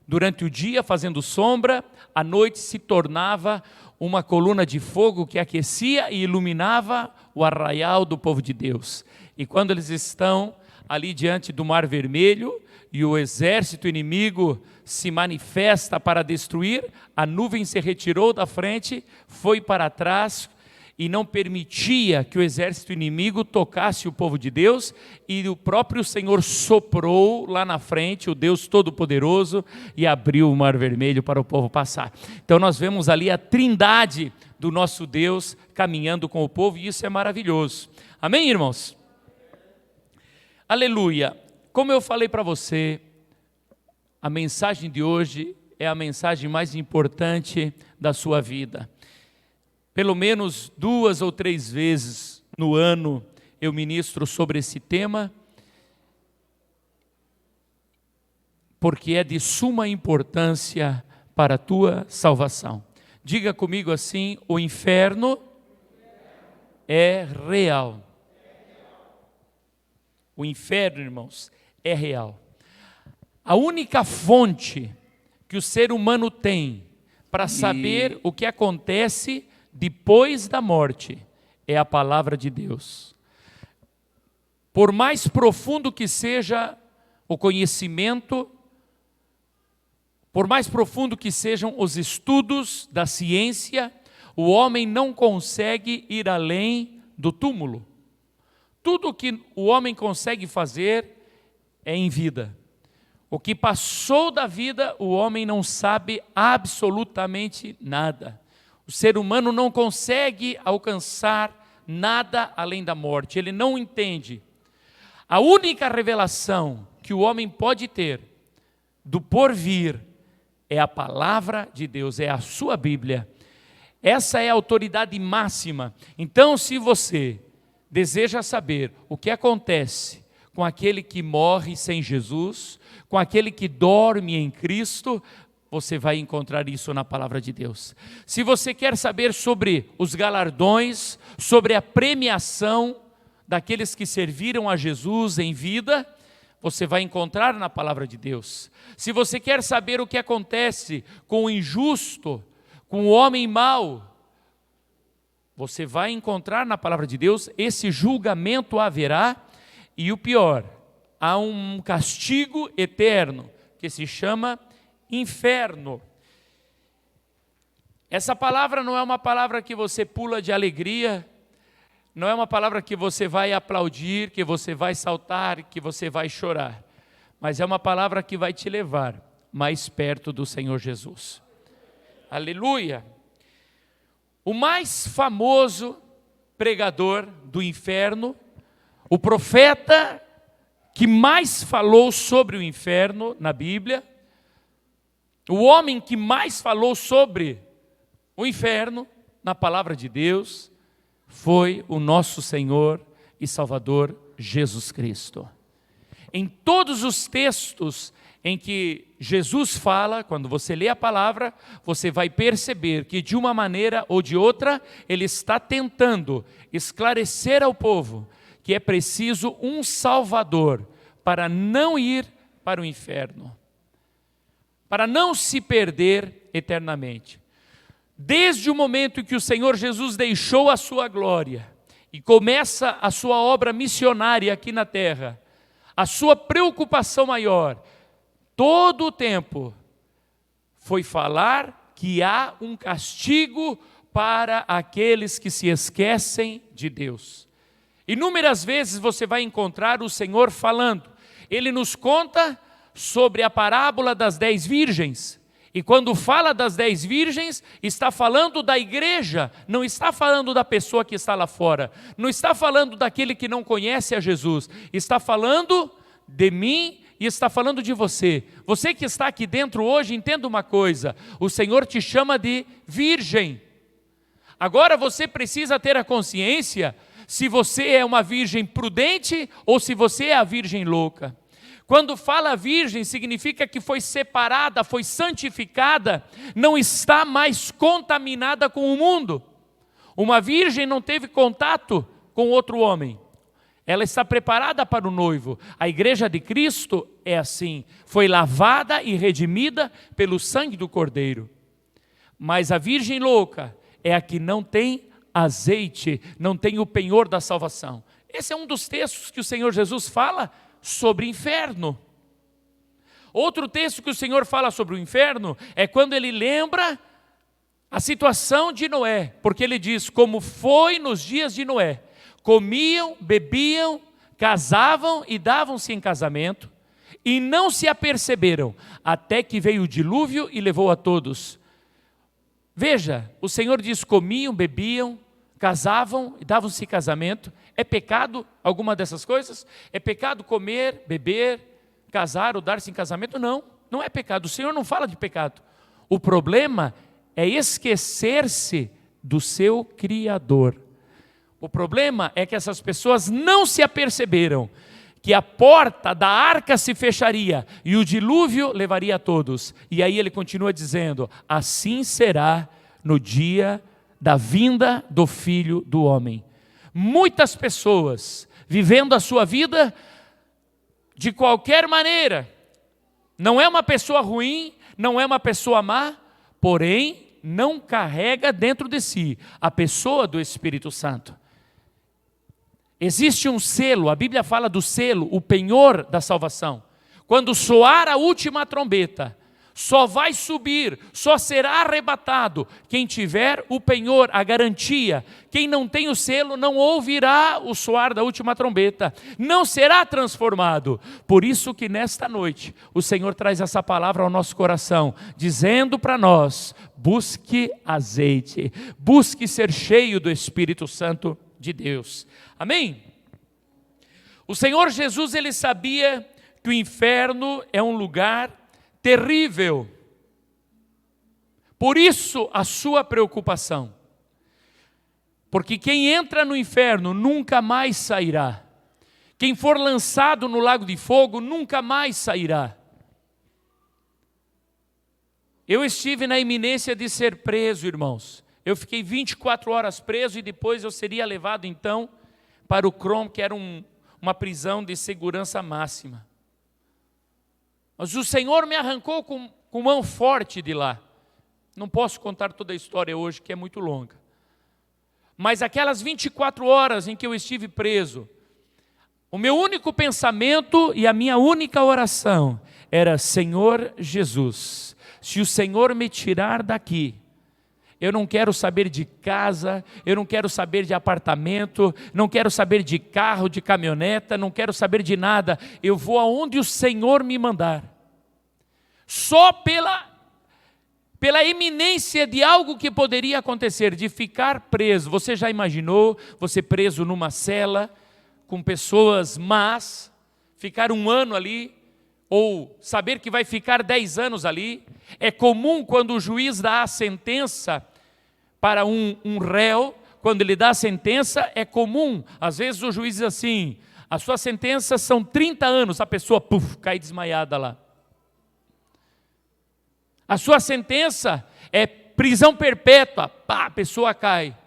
Durante o dia fazendo sombra, à noite se tornava uma coluna de fogo que aquecia e iluminava o arraial do povo de Deus. E quando eles estão ali diante do Mar Vermelho e o exército inimigo se manifesta para destruir, a nuvem se retirou da frente, foi para trás e não permitia que o exército inimigo tocasse o povo de Deus, e o próprio Senhor soprou lá na frente, o Deus Todo-Poderoso, e abriu o Mar Vermelho para o povo passar. Então nós vemos ali a trindade do nosso Deus caminhando com o povo, e isso é maravilhoso. Amém, irmãos? Aleluia! Como eu falei para você, a mensagem de hoje é a mensagem mais importante da sua vida. Pelo menos 2 ou 3 vezes no ano eu ministro sobre esse tema, porque é de suma importância para a tua salvação. Diga comigo assim: o inferno é real. O inferno, irmãos, é real. A única fonte que o ser humano tem para saber o que acontece depois da morte é a palavra de Deus. Por mais profundo que seja o conhecimento, por mais profundo que sejam os estudos da ciência, o homem não consegue ir além do túmulo. Tudo o que o homem consegue fazer é em vida. O que passou da vida, o homem não sabe absolutamente nada. O ser humano não consegue alcançar nada além da morte, ele não entende. A única revelação que o homem pode ter do porvir é a palavra de Deus, é a sua Bíblia. Essa é a autoridade máxima. Então, se você deseja saber o que acontece com aquele que morre sem Jesus, com aquele que dorme em Cristo, você vai encontrar isso na palavra de Deus. Se você quer saber sobre os galardões, sobre a premiação daqueles que serviram a Jesus em vida, você vai encontrar na palavra de Deus. Se você quer saber o que acontece com o injusto, com o homem mau, você vai encontrar na palavra de Deus. Esse julgamento haverá, e o pior, há um castigo eterno que se chama inferno. Essa palavra não é uma palavra que você pula de alegria, não é uma palavra que você vai aplaudir, que você vai saltar, que você vai chorar, mas é uma palavra que vai te levar mais perto do Senhor Jesus. Aleluia! O mais famoso pregador do inferno, o profeta que mais falou sobre o inferno na Bíblia, o homem que mais falou sobre o inferno na palavra de Deus, foi o nosso Senhor e Salvador Jesus Cristo. Em todos os textos em que Jesus fala, quando você lê a palavra, você vai perceber que de uma maneira ou de outra, ele está tentando esclarecer ao povo que é preciso um Salvador para não ir para o inferno, para não se perder eternamente. Desde o momento em que o Senhor Jesus deixou a sua glória e começa a sua obra missionária aqui na terra, a sua preocupação maior, todo o tempo, foi falar que há um castigo para aqueles que se esquecem de Deus. Inúmeras vezes você vai encontrar o Senhor falando. Ele nos conta sobre a parábola das 10 virgens. E quando fala das 10 virgens, está falando da igreja, não está falando da pessoa que está lá fora, não está falando daquele que não conhece a Jesus, está falando de mim e está falando de você. Você que está aqui dentro hoje, entenda uma coisa: o Senhor te chama de virgem. Agora você precisa ter a consciência se você é uma virgem prudente ou se você é a virgem louca. Quando fala virgem, significa que foi separada, foi santificada, não está mais contaminada com o mundo. Uma virgem não teve contato com outro homem. Ela está preparada para o noivo. A igreja de Cristo é assim, foi lavada e redimida pelo sangue do Cordeiro. Mas a virgem louca é a que não tem azeite, não tem o penhor da salvação. Esse é um dos textos que o Senhor Jesus fala sobre inferno. Outro texto que o Senhor fala sobre o inferno é quando ele lembra a situação de Noé, porque ele diz, como foi nos dias de Noé, comiam, bebiam, casavam e davam-se em casamento, e não se aperceberam, até que veio o dilúvio e levou a todos. Veja, o Senhor diz, comiam, bebiam, casavam e davam-se em casamento. É pecado alguma dessas coisas? É pecado comer, beber, casar ou dar-se em casamento? Não, não é pecado. O Senhor não fala de pecado. O problema é esquecer-se do seu Criador. O problema é que essas pessoas não se aperceberam que a porta da arca se fecharia e o dilúvio levaria a todos. E aí ele continua dizendo, assim será no dia da vinda do Filho do Homem. Muitas pessoas vivendo a sua vida de qualquer maneira. Não é uma pessoa ruim, não é uma pessoa má, porém não carrega dentro de si a pessoa do Espírito Santo. Existe um selo, a Bíblia fala do selo, o penhor da salvação. Quando soar a última trombeta, só vai subir, só será arrebatado quem tiver o penhor, a garantia. Quem não tem o selo não ouvirá o soar da última trombeta, não será transformado. Por isso que nesta noite o Senhor traz essa palavra ao nosso coração, dizendo para nós, busque azeite, busque ser cheio do Espírito Santo de Deus. Amém? O Senhor Jesus, ele sabia que o inferno é um lugar terrível. Por isso a sua preocupação. Porque quem entra no inferno nunca mais sairá. Quem for lançado no lago de fogo nunca mais sairá. Eu estive na iminência de ser preso, irmãos. Eu fiquei 24 horas preso e depois eu seria levado então para o CROM, que era uma prisão de segurança máxima. Mas o Senhor me arrancou com mão forte de lá. Não posso contar toda a história hoje, que é muito longa. Mas aquelas 24 horas em que eu estive preso, o meu único pensamento e a minha única oração era, Senhor Jesus, se o Senhor me tirar daqui, eu não quero saber de casa, eu não quero saber de apartamento, não quero saber de carro, de caminhoneta, não quero saber de nada. Eu vou aonde o Senhor me mandar. Só pela iminência de algo que poderia acontecer, de ficar preso. Você já imaginou você preso numa cela com pessoas más, ficar 1 ano ali, ou saber que vai ficar 10 anos ali? É comum quando o juiz dá a sentença para um réu, quando ele dá a sentença, é comum, às vezes o juiz diz assim, a sua sentença são 30 anos, a pessoa cai desmaiada lá. A sua sentença é prisão perpétua, a pessoa cai.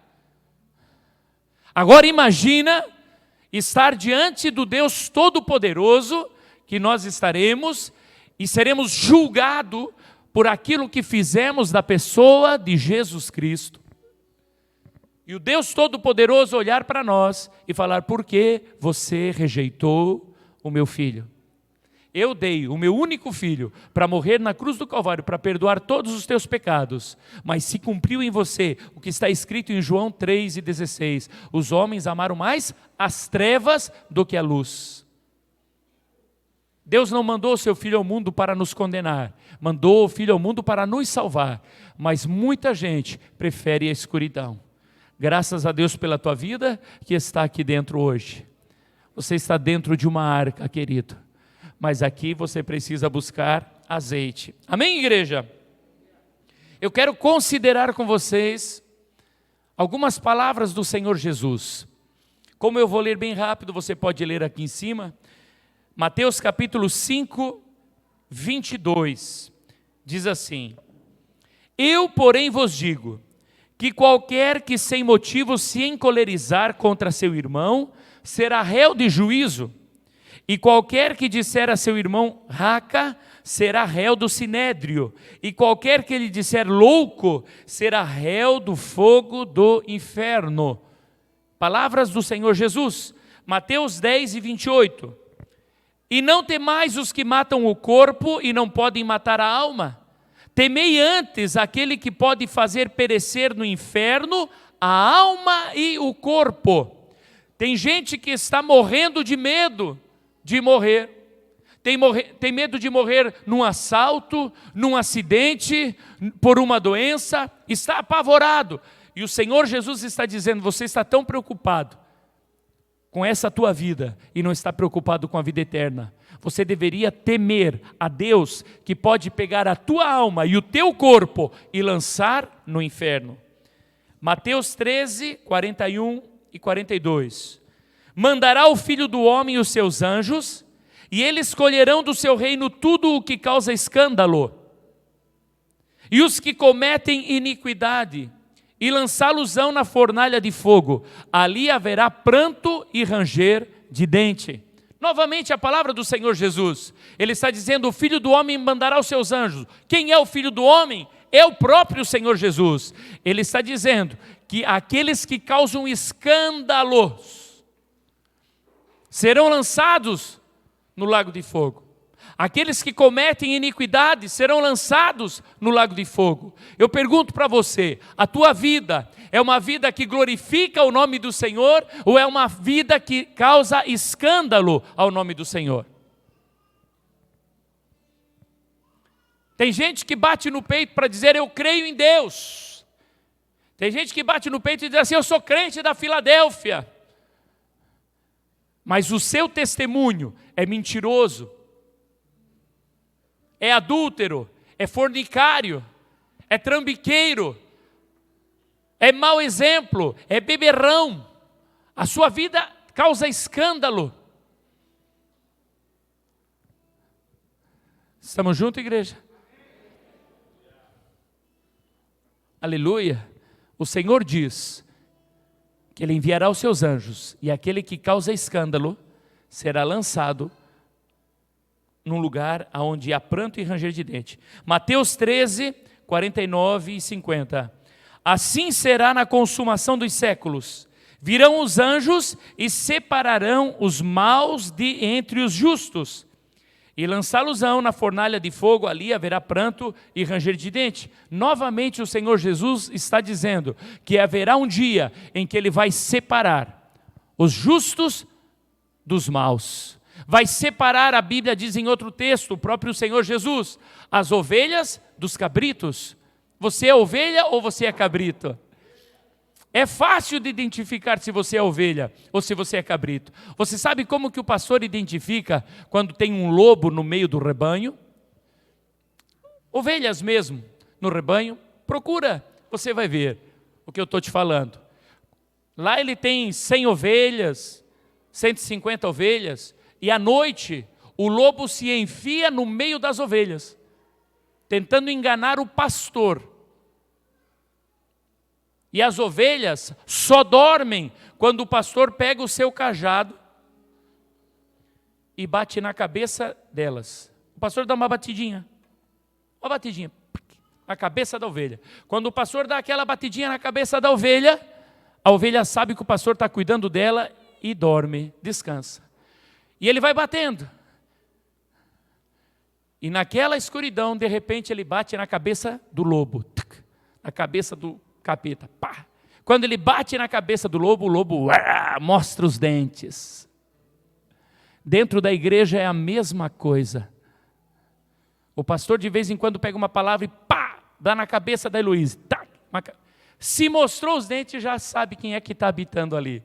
Agora imagina estar diante do Deus Todo-Poderoso, que nós estaremos e seremos julgados por aquilo que fizemos da pessoa de Jesus Cristo. E o Deus Todo-Poderoso olhar para nós e falar, por que você rejeitou o meu filho? Eu dei o meu único filho para morrer na cruz do Calvário, para perdoar todos os teus pecados, mas se cumpriu em você o que está escrito em João 3,16, os homens amaram mais as trevas do que a luz. Deus não mandou o seu Filho ao mundo para nos condenar, mandou o Filho ao mundo para nos salvar, mas muita gente prefere a escuridão. Graças a Deus pela tua vida que está aqui dentro hoje. Você está dentro de uma arca, querido, mas aqui você precisa buscar azeite. Amém, igreja? Eu quero considerar com vocês algumas palavras do Senhor Jesus. Como eu vou ler bem rápido, você pode ler aqui em cima. Mateus capítulo 5, 22, diz assim, eu, porém, vos digo, que qualquer que sem motivo se encolerizar contra seu irmão, será réu de juízo, e qualquer que disser a seu irmão raca, será réu do sinédrio, e qualquer que lhe disser louco, será réu do fogo do inferno. Palavras do Senhor Jesus, Mateus 10 e 28. E não temais os que matam o corpo e não podem matar a alma. Temei antes aquele que pode fazer perecer no inferno a alma e o corpo. Tem gente que está morrendo de medo de morrer. Tem medo de morrer num assalto, num acidente, por uma doença, está apavorado. E o Senhor Jesus está dizendo, você está tão preocupado com essa tua vida e não está preocupado com a vida eterna. Você deveria temer a Deus que pode pegar a tua alma e o teu corpo e lançar no inferno. Mateus 13, 41 e 42. Mandará o Filho do Homem os seus anjos, e eles colherão do seu reino tudo o que causa escândalo, e os que cometem iniquidade, e lançá-los-ão na fornalha de fogo. Ali haverá pranto e ranger de dente. Novamente a palavra do Senhor Jesus. Ele está dizendo, o Filho do Homem mandará os seus anjos. Quem é o Filho do Homem? É o próprio Senhor Jesus. Ele está dizendo que aqueles que causam escândalos serão lançados no lago de fogo. Aqueles que cometem iniquidade serão lançados no lago de fogo. Eu pergunto para você, a tua vida é uma vida que glorifica o nome do Senhor ou é uma vida que causa escândalo ao nome do Senhor? Tem gente que bate no peito para dizer, eu creio em Deus. Tem gente que bate no peito e diz assim, eu sou crente da Filadélfia. Mas o seu testemunho é mentiroso, é adúltero, é fornicário, é trambiqueiro, é mau exemplo, é beberrão. A sua vida causa escândalo. Estamos juntos, igreja? Aleluia. O Senhor diz que Ele enviará os seus anjos, e aquele que causa escândalo será lançado num lugar onde há pranto e ranger de dente. Mateus 13, 49 e 50. Assim será na consumação dos séculos. Virão os anjos e separarão os maus de entre os justos, e lançá-los-ão na fornalha de fogo, ali haverá pranto e ranger de dente. Novamente o Senhor Jesus está dizendo que haverá um dia em que Ele vai separar os justos dos maus. Vai separar, a Bíblia diz em outro texto, o próprio Senhor Jesus, as ovelhas dos cabritos. Você é ovelha ou você é cabrito? É fácil de identificar se você é ovelha ou se você é cabrito. Você sabe como que o pastor identifica quando tem um lobo no meio do rebanho? Ovelhas mesmo no rebanho, procura, você vai ver o que eu estou te falando. Lá ele tem 100 ovelhas, 150 ovelhas, e à noite o lobo se enfia no meio das ovelhas, tentando enganar o pastor. E as ovelhas só dormem quando o pastor pega o seu cajado e bate na cabeça delas. O pastor dá uma batidinha na cabeça da ovelha. Quando o pastor dá aquela batidinha na cabeça da ovelha, a ovelha sabe que o pastor está cuidando dela e dorme, descansa. E ele vai batendo. E naquela escuridão, de repente, ele bate na cabeça do lobo, na cabeça do capeta. Pá. Quando ele bate na cabeça do lobo, o lobo mostra os dentes. Dentro da igreja é a mesma coisa. O pastor de vez em quando pega uma palavra e pá, dá na cabeça da Heloísa. Tá. Se mostrou os dentes, já sabe quem é que está habitando ali.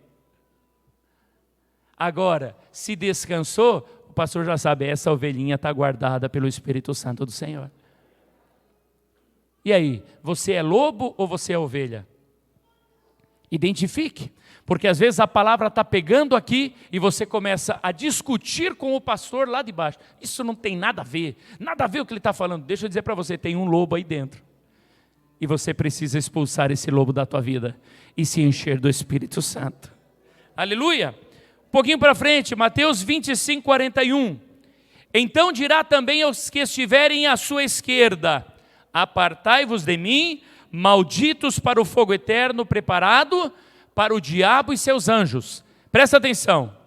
Agora, se descansou, o pastor já sabe, essa ovelhinha está guardada pelo Espírito Santo do Senhor. E aí, você é lobo ou você é ovelha? Identifique, porque às vezes a palavra está pegando aqui e você começa a discutir com o pastor lá de baixo. Isso não tem nada a ver o que ele está falando. Deixa eu dizer para você, tem um lobo aí dentro. E você precisa expulsar esse lobo da tua vida e se encher do Espírito Santo. Aleluia! pouquinho para frente, Mateus 25, 41. Então dirá também aos que estiverem à sua esquerda: apartai-vos de mim, malditos, para o fogo eterno preparado para o diabo e seus anjos. Presta atenção.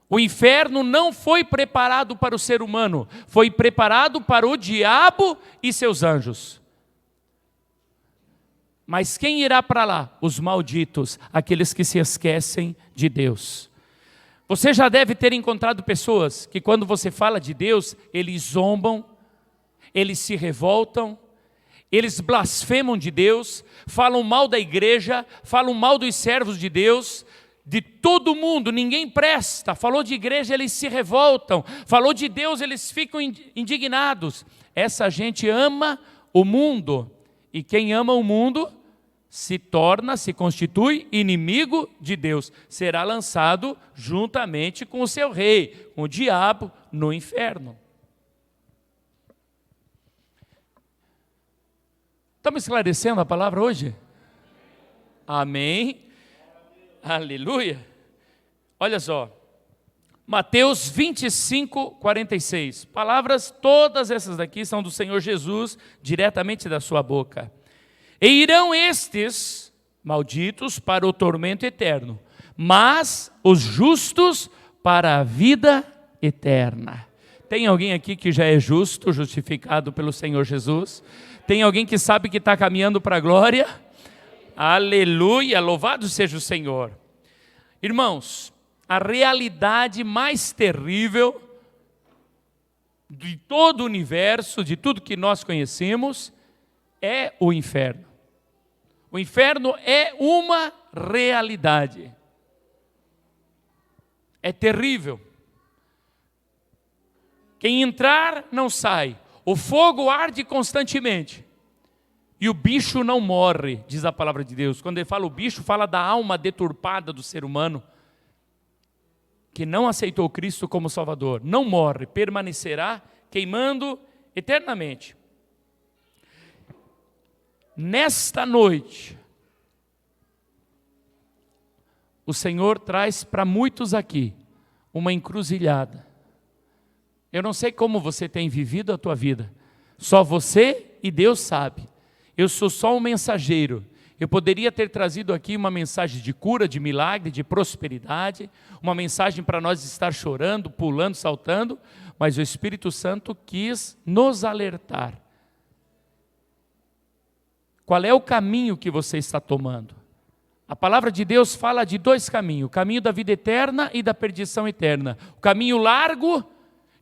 O inferno não foi preparado para o ser humano, foi preparado para o diabo e seus anjos. Mas quem irá para lá? Os malditos, aqueles que se esquecem de Deus. Você já deve ter encontrado pessoas que quando você fala de Deus, eles zombam, eles se revoltam, eles blasfemam de Deus, falam mal da igreja, falam mal dos servos de Deus, de todo mundo, ninguém presta. Falou de igreja, eles se revoltam. Falou de Deus, eles ficam indignados. Essa gente ama o mundo. E quem ama o mundo se constitui inimigo de Deus. Será lançado juntamente com o seu rei, com o diabo, no inferno. Estamos esclarecendo a palavra hoje? Amém. Aleluia. Olha só, Mateus 25, 46. Palavras, todas essas daqui são do Senhor Jesus, diretamente da sua boca. E irão estes malditos para o tormento eterno, mas os justos para a vida eterna. Tem alguém aqui que já é justo, justificado pelo Senhor Jesus? Tem alguém que sabe que está caminhando para a glória? Aleluia, louvado seja o Senhor. Irmãos, a realidade mais terrível de todo o universo, de tudo que nós conhecemos, é o inferno. O inferno é uma realidade. É terrível. Quem entrar não sai. O fogo arde constantemente. E o bicho não morre, diz a palavra de Deus. Quando ele fala o bicho, fala da alma deturpada do ser humano, que não aceitou Cristo como Salvador. Não morre, permanecerá queimando eternamente. Nesta noite, o Senhor traz para muitos aqui uma encruzilhada. Eu não sei como você tem vivido a tua vida. Só você e Deus sabe. Eu sou só um mensageiro. Eu poderia ter trazido aqui uma mensagem de cura, de milagre, de prosperidade, uma mensagem para nós estar chorando, pulando, saltando, mas o Espírito Santo quis nos alertar. Qual é o caminho que você está tomando? A palavra de Deus fala de dois caminhos, o caminho da vida eterna e da perdição eterna. O caminho largo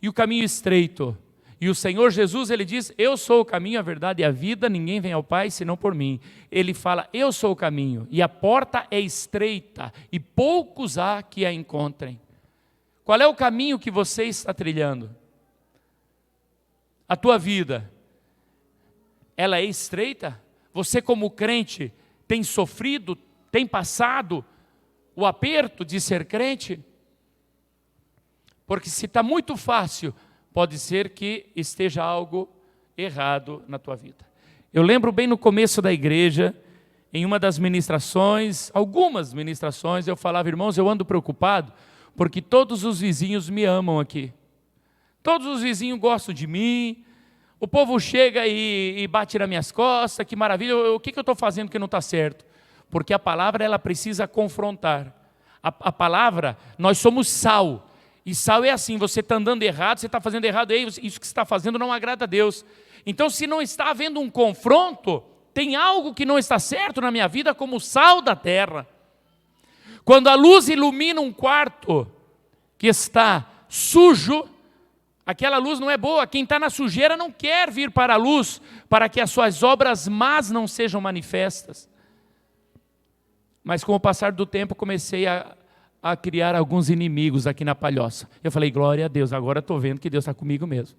e o caminho estreito. E o Senhor Jesus, ele diz: eu sou o caminho, a verdade e a vida, ninguém vem ao Pai senão por mim. Ele fala: eu sou o caminho, e a porta é estreita, e poucos há que a encontrem. Qual é o caminho que você está trilhando? A tua vida, ela é estreita? Você como crente tem sofrido, tem passado o aperto de ser crente? Porque se está muito fácil, pode ser que esteja algo errado na tua vida. Eu lembro bem no começo da igreja, em uma das ministrações, algumas ministrações, eu falava: irmãos, eu ando preocupado, porque todos os vizinhos me amam aqui. Todos os vizinhos gostam de mim, o povo chega e bate nas minhas costas, que maravilha, o que eu estou fazendo que não está certo? Porque a palavra, ela precisa confrontar. A palavra, nós somos sal. E sal é assim, você está andando errado, você está fazendo errado, isso que você está fazendo não agrada a Deus. Então, se não está havendo um confronto, tem algo que não está certo na minha vida, como o sal da terra. Quando a luz ilumina um quarto que está sujo, aquela luz não é boa. Quem está na sujeira não quer vir para a luz, para que as suas obras más não sejam manifestas. Mas com o passar do tempo, comecei a criar alguns inimigos aqui na Palhoça. Eu falei: glória a Deus, agora estou vendo que Deus está comigo mesmo.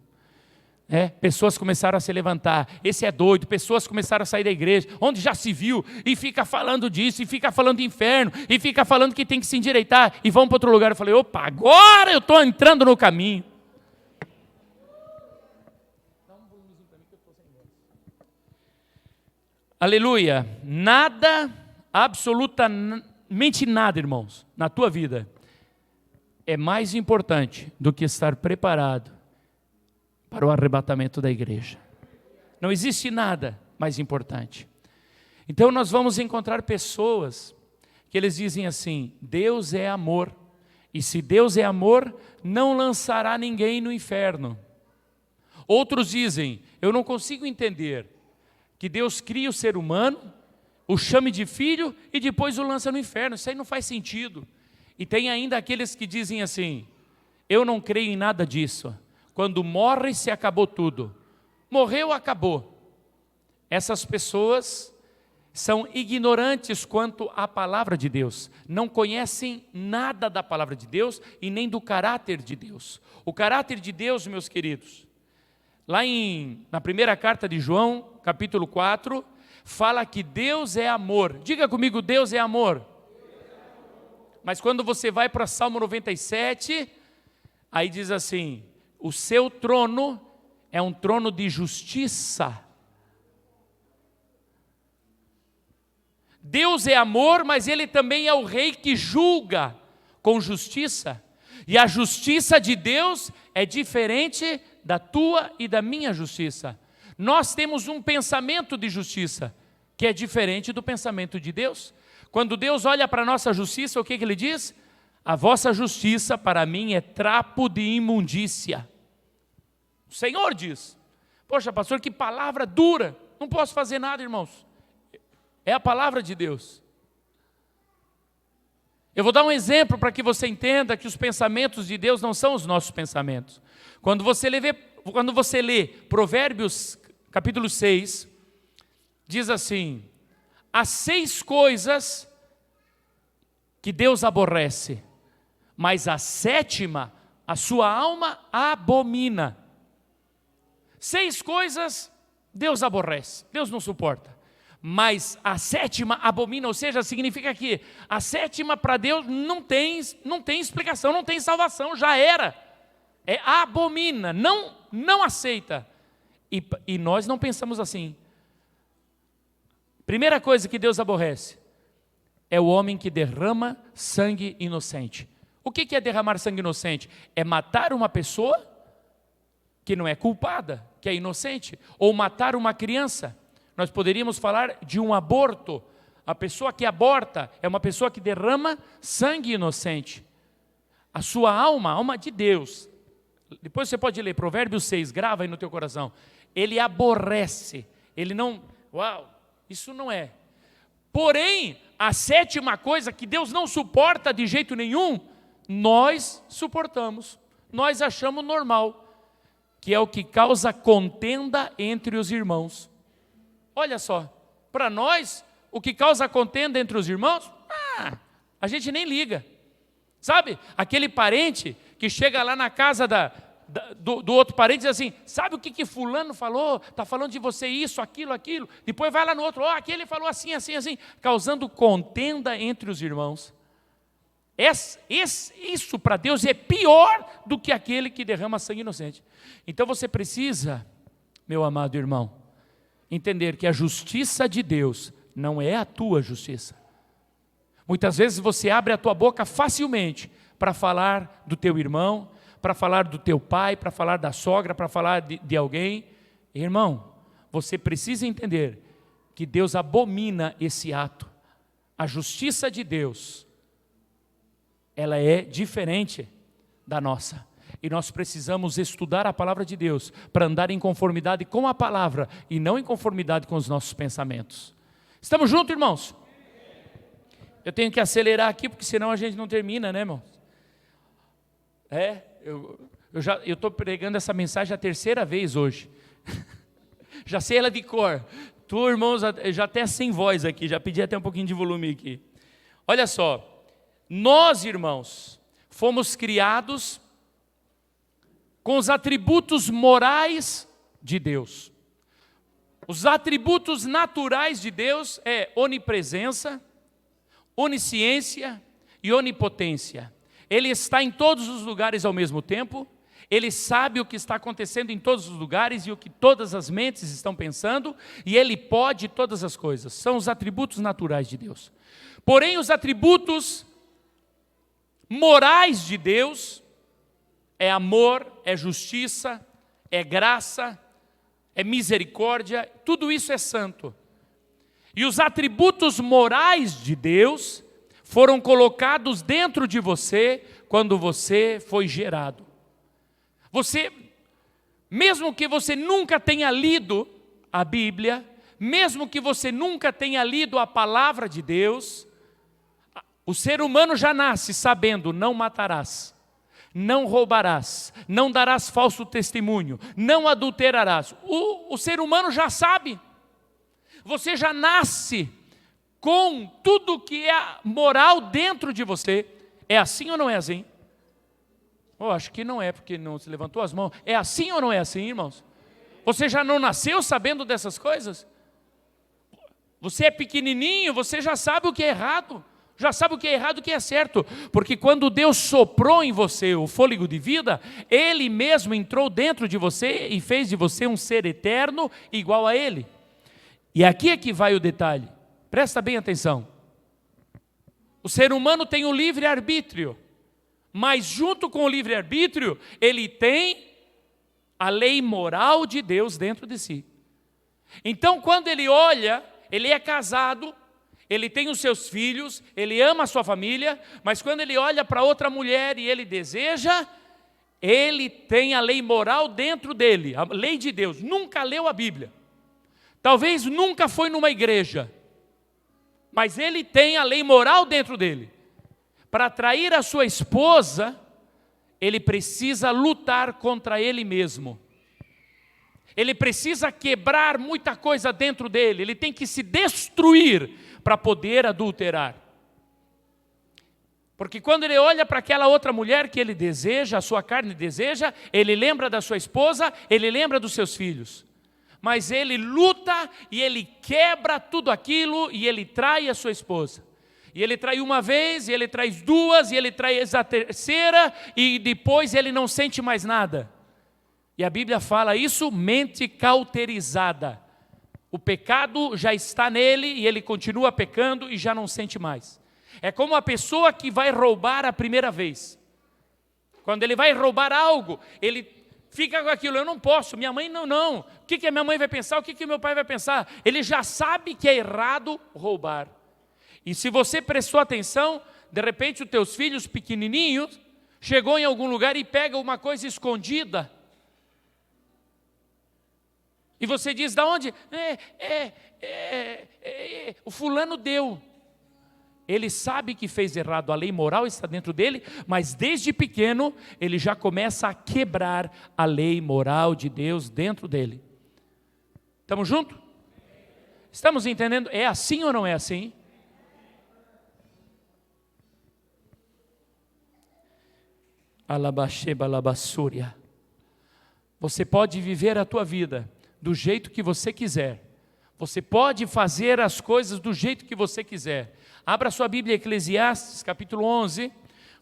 Pessoas começaram a se levantar, esse é doido, pessoas começaram a sair da igreja, onde já se viu, e fica falando disso, e fica falando de inferno, e fica falando que tem que se endireitar, e vão para outro lugar. Eu falei: opa, agora eu estou entrando no caminho. Aleluia. Nada, absolutamente nada, irmãos, na tua vida é mais importante do que estar preparado para o arrebatamento da igreja. Não existe nada mais importante. Então nós vamos encontrar pessoas que eles dizem assim: Deus é amor, e se Deus é amor, não lançará ninguém no inferno. Outros dizem: eu não consigo entender que Deus cria o ser humano, o chame de filho e depois o lança no inferno. Isso aí não faz sentido. E tem ainda aqueles que dizem assim: eu não creio em nada disso. Quando morre, se acabou tudo. Morreu, acabou. Essas pessoas são ignorantes quanto à palavra de Deus. Não conhecem nada da palavra de Deus e nem do caráter de Deus. O caráter de Deus, meus queridos, lá na primeira carta de João, capítulo 4, fala que Deus é amor. Diga comigo: Deus é amor. Mas quando você vai para Salmo 97, aí diz assim: o seu trono é um trono de justiça. Deus é amor, mas Ele também é o rei que julga com justiça. E a justiça de Deus é diferente da tua e da minha justiça. Nós temos um pensamento de justiça que é diferente do pensamento de Deus. Quando Deus olha para a nossa justiça, o que Ele diz? A vossa justiça para mim é trapo de imundícia. O Senhor diz. Poxa, pastor, que palavra dura. Não posso fazer nada, irmãos. É a palavra de Deus. Eu vou dar um exemplo para que você entenda que os pensamentos de Deus não são os nossos pensamentos. Quando você lê Provérbios capítulo 6, diz assim: há 6 coisas que Deus aborrece, mas a 7ª a sua alma abomina. 6 coisas Deus aborrece, Deus não suporta. Mas a 7ª abomina, ou seja, significa que a 7ª para Deus não tem explicação, não tem salvação, já era. Abomina, não aceita. E nós não pensamos assim. Primeira coisa que Deus aborrece é o homem que derrama sangue inocente. O que é derramar sangue inocente? É matar uma pessoa que não é culpada, que é inocente, ou matar uma criança. Nós poderíamos falar de um aborto. A pessoa que aborta é uma pessoa que derrama sangue inocente. A sua alma, a alma de Deus, depois você pode ler Provérbios 6, grava aí no teu coração. Ele aborrece, ele não, isso não é. Porém, a 7ª coisa que Deus não suporta de jeito nenhum, nós suportamos, nós achamos normal, que é o que causa contenda entre os irmãos. Olha só, para nós, o que causa contenda entre os irmãos, a gente nem liga. Sabe, aquele parente que chega lá na casa do outro parente e diz assim: sabe o que fulano falou? Está falando de você isso, aquilo. Depois vai lá no outro: aquele falou assim, causando contenda entre os irmãos. Isso para Deus é pior do que aquele que derrama sangue inocente. Então você precisa, meu amado irmão, entender que a justiça de Deus não é a tua justiça. Muitas vezes você abre a tua boca facilmente para falar do teu irmão, para falar do teu pai, para falar da sogra, para falar de alguém. Irmão, você precisa entender que Deus abomina esse ato. A justiça de Deus, ela é diferente da nossa. E nós precisamos estudar a palavra de Deus para andar em conformidade com a palavra e não em conformidade com os nossos pensamentos. Estamos juntos, irmãos? Eu tenho que acelerar aqui, porque senão a gente não termina, né, irmão? Eu estou pregando essa mensagem a 3ª vez hoje. Já sei ela de cor. Tu, irmãos, já até sem voz aqui, já pedi até um pouquinho de volume aqui. Olha só, nós, irmãos, fomos criados com os atributos morais de Deus. Os atributos naturais de Deus é onipresença, onisciência e onipotência. Ele está em todos os lugares ao mesmo tempo, Ele sabe o que está acontecendo em todos os lugares e o que todas as mentes estão pensando, e Ele pode todas as coisas. São os atributos naturais de Deus. Porém, os atributos morais de Deus, é amor, é justiça, é graça, é misericórdia, tudo isso é santo. E os atributos morais de Deus foram colocados dentro de você quando você foi gerado. Você, mesmo que você nunca tenha lido a Bíblia, mesmo que você nunca tenha lido a palavra de Deus, o ser humano já nasce sabendo: não matarás, não roubarás, não darás falso testemunho, não adulterarás. O ser humano já sabe. Você já nasce com tudo que é moral dentro de você. É assim ou não é assim? Acho que não é, porque não se levantou as mãos. É assim ou não é assim, irmãos? Você já não nasceu sabendo dessas coisas? Você é pequenininho, você já sabe o que é errado. Já sabe o que é errado e o que é certo. Porque quando Deus soprou em você o fôlego de vida, Ele mesmo entrou dentro de você e fez de você um ser eterno igual a Ele. E aqui é que vai o detalhe. Presta bem atenção. O ser humano tem o livre-arbítrio. Mas junto com o livre-arbítrio, ele tem a lei moral de Deus dentro de si. Então, quando ele olha, ele é casado, ele tem os seus filhos, ele ama a sua família, mas quando ele olha para outra mulher e ele deseja, ele tem a lei moral dentro dele, a lei de Deus. Nunca leu a Bíblia, talvez nunca foi numa igreja, mas ele tem a lei moral dentro dele. Para atrair a sua esposa, ele precisa lutar contra ele mesmo. Ele precisa quebrar muita coisa dentro dele. Ele tem que se destruir para poder adulterar. Porque quando ele olha para aquela outra mulher que ele deseja, a sua carne deseja, ele lembra da sua esposa, ele lembra dos seus filhos. Mas ele luta e ele quebra tudo aquilo e ele trai a sua esposa. E ele trai uma vez, e ele trai duas, e ele trai a terceira, e depois ele não sente mais nada. E a Bíblia fala isso, mente cauterizada. O pecado já está nele, e ele continua pecando e já não sente mais. É como a pessoa que vai roubar a primeira vez. Quando ele vai roubar algo, ele fica com aquilo: eu não posso, minha mãe não. O que a minha mãe vai pensar, o que meu pai vai pensar? Ele já sabe que é errado roubar. E se você prestou atenção, de repente os teus filhos pequenininhos chegou em algum lugar e pega uma coisa escondida. E você diz: da onde? O fulano deu. Ele sabe que fez errado, a lei moral está dentro dele, mas desde pequeno ele já começa a quebrar a lei moral de Deus dentro dele. Estamos juntos? Estamos entendendo? É assim ou não é assim? Alabaxeba, alabassúria. Você pode viver a tua vida do jeito que você quiser. Você pode fazer as coisas do jeito que você quiser. Abra sua Bíblia, Eclesiastes, capítulo 11,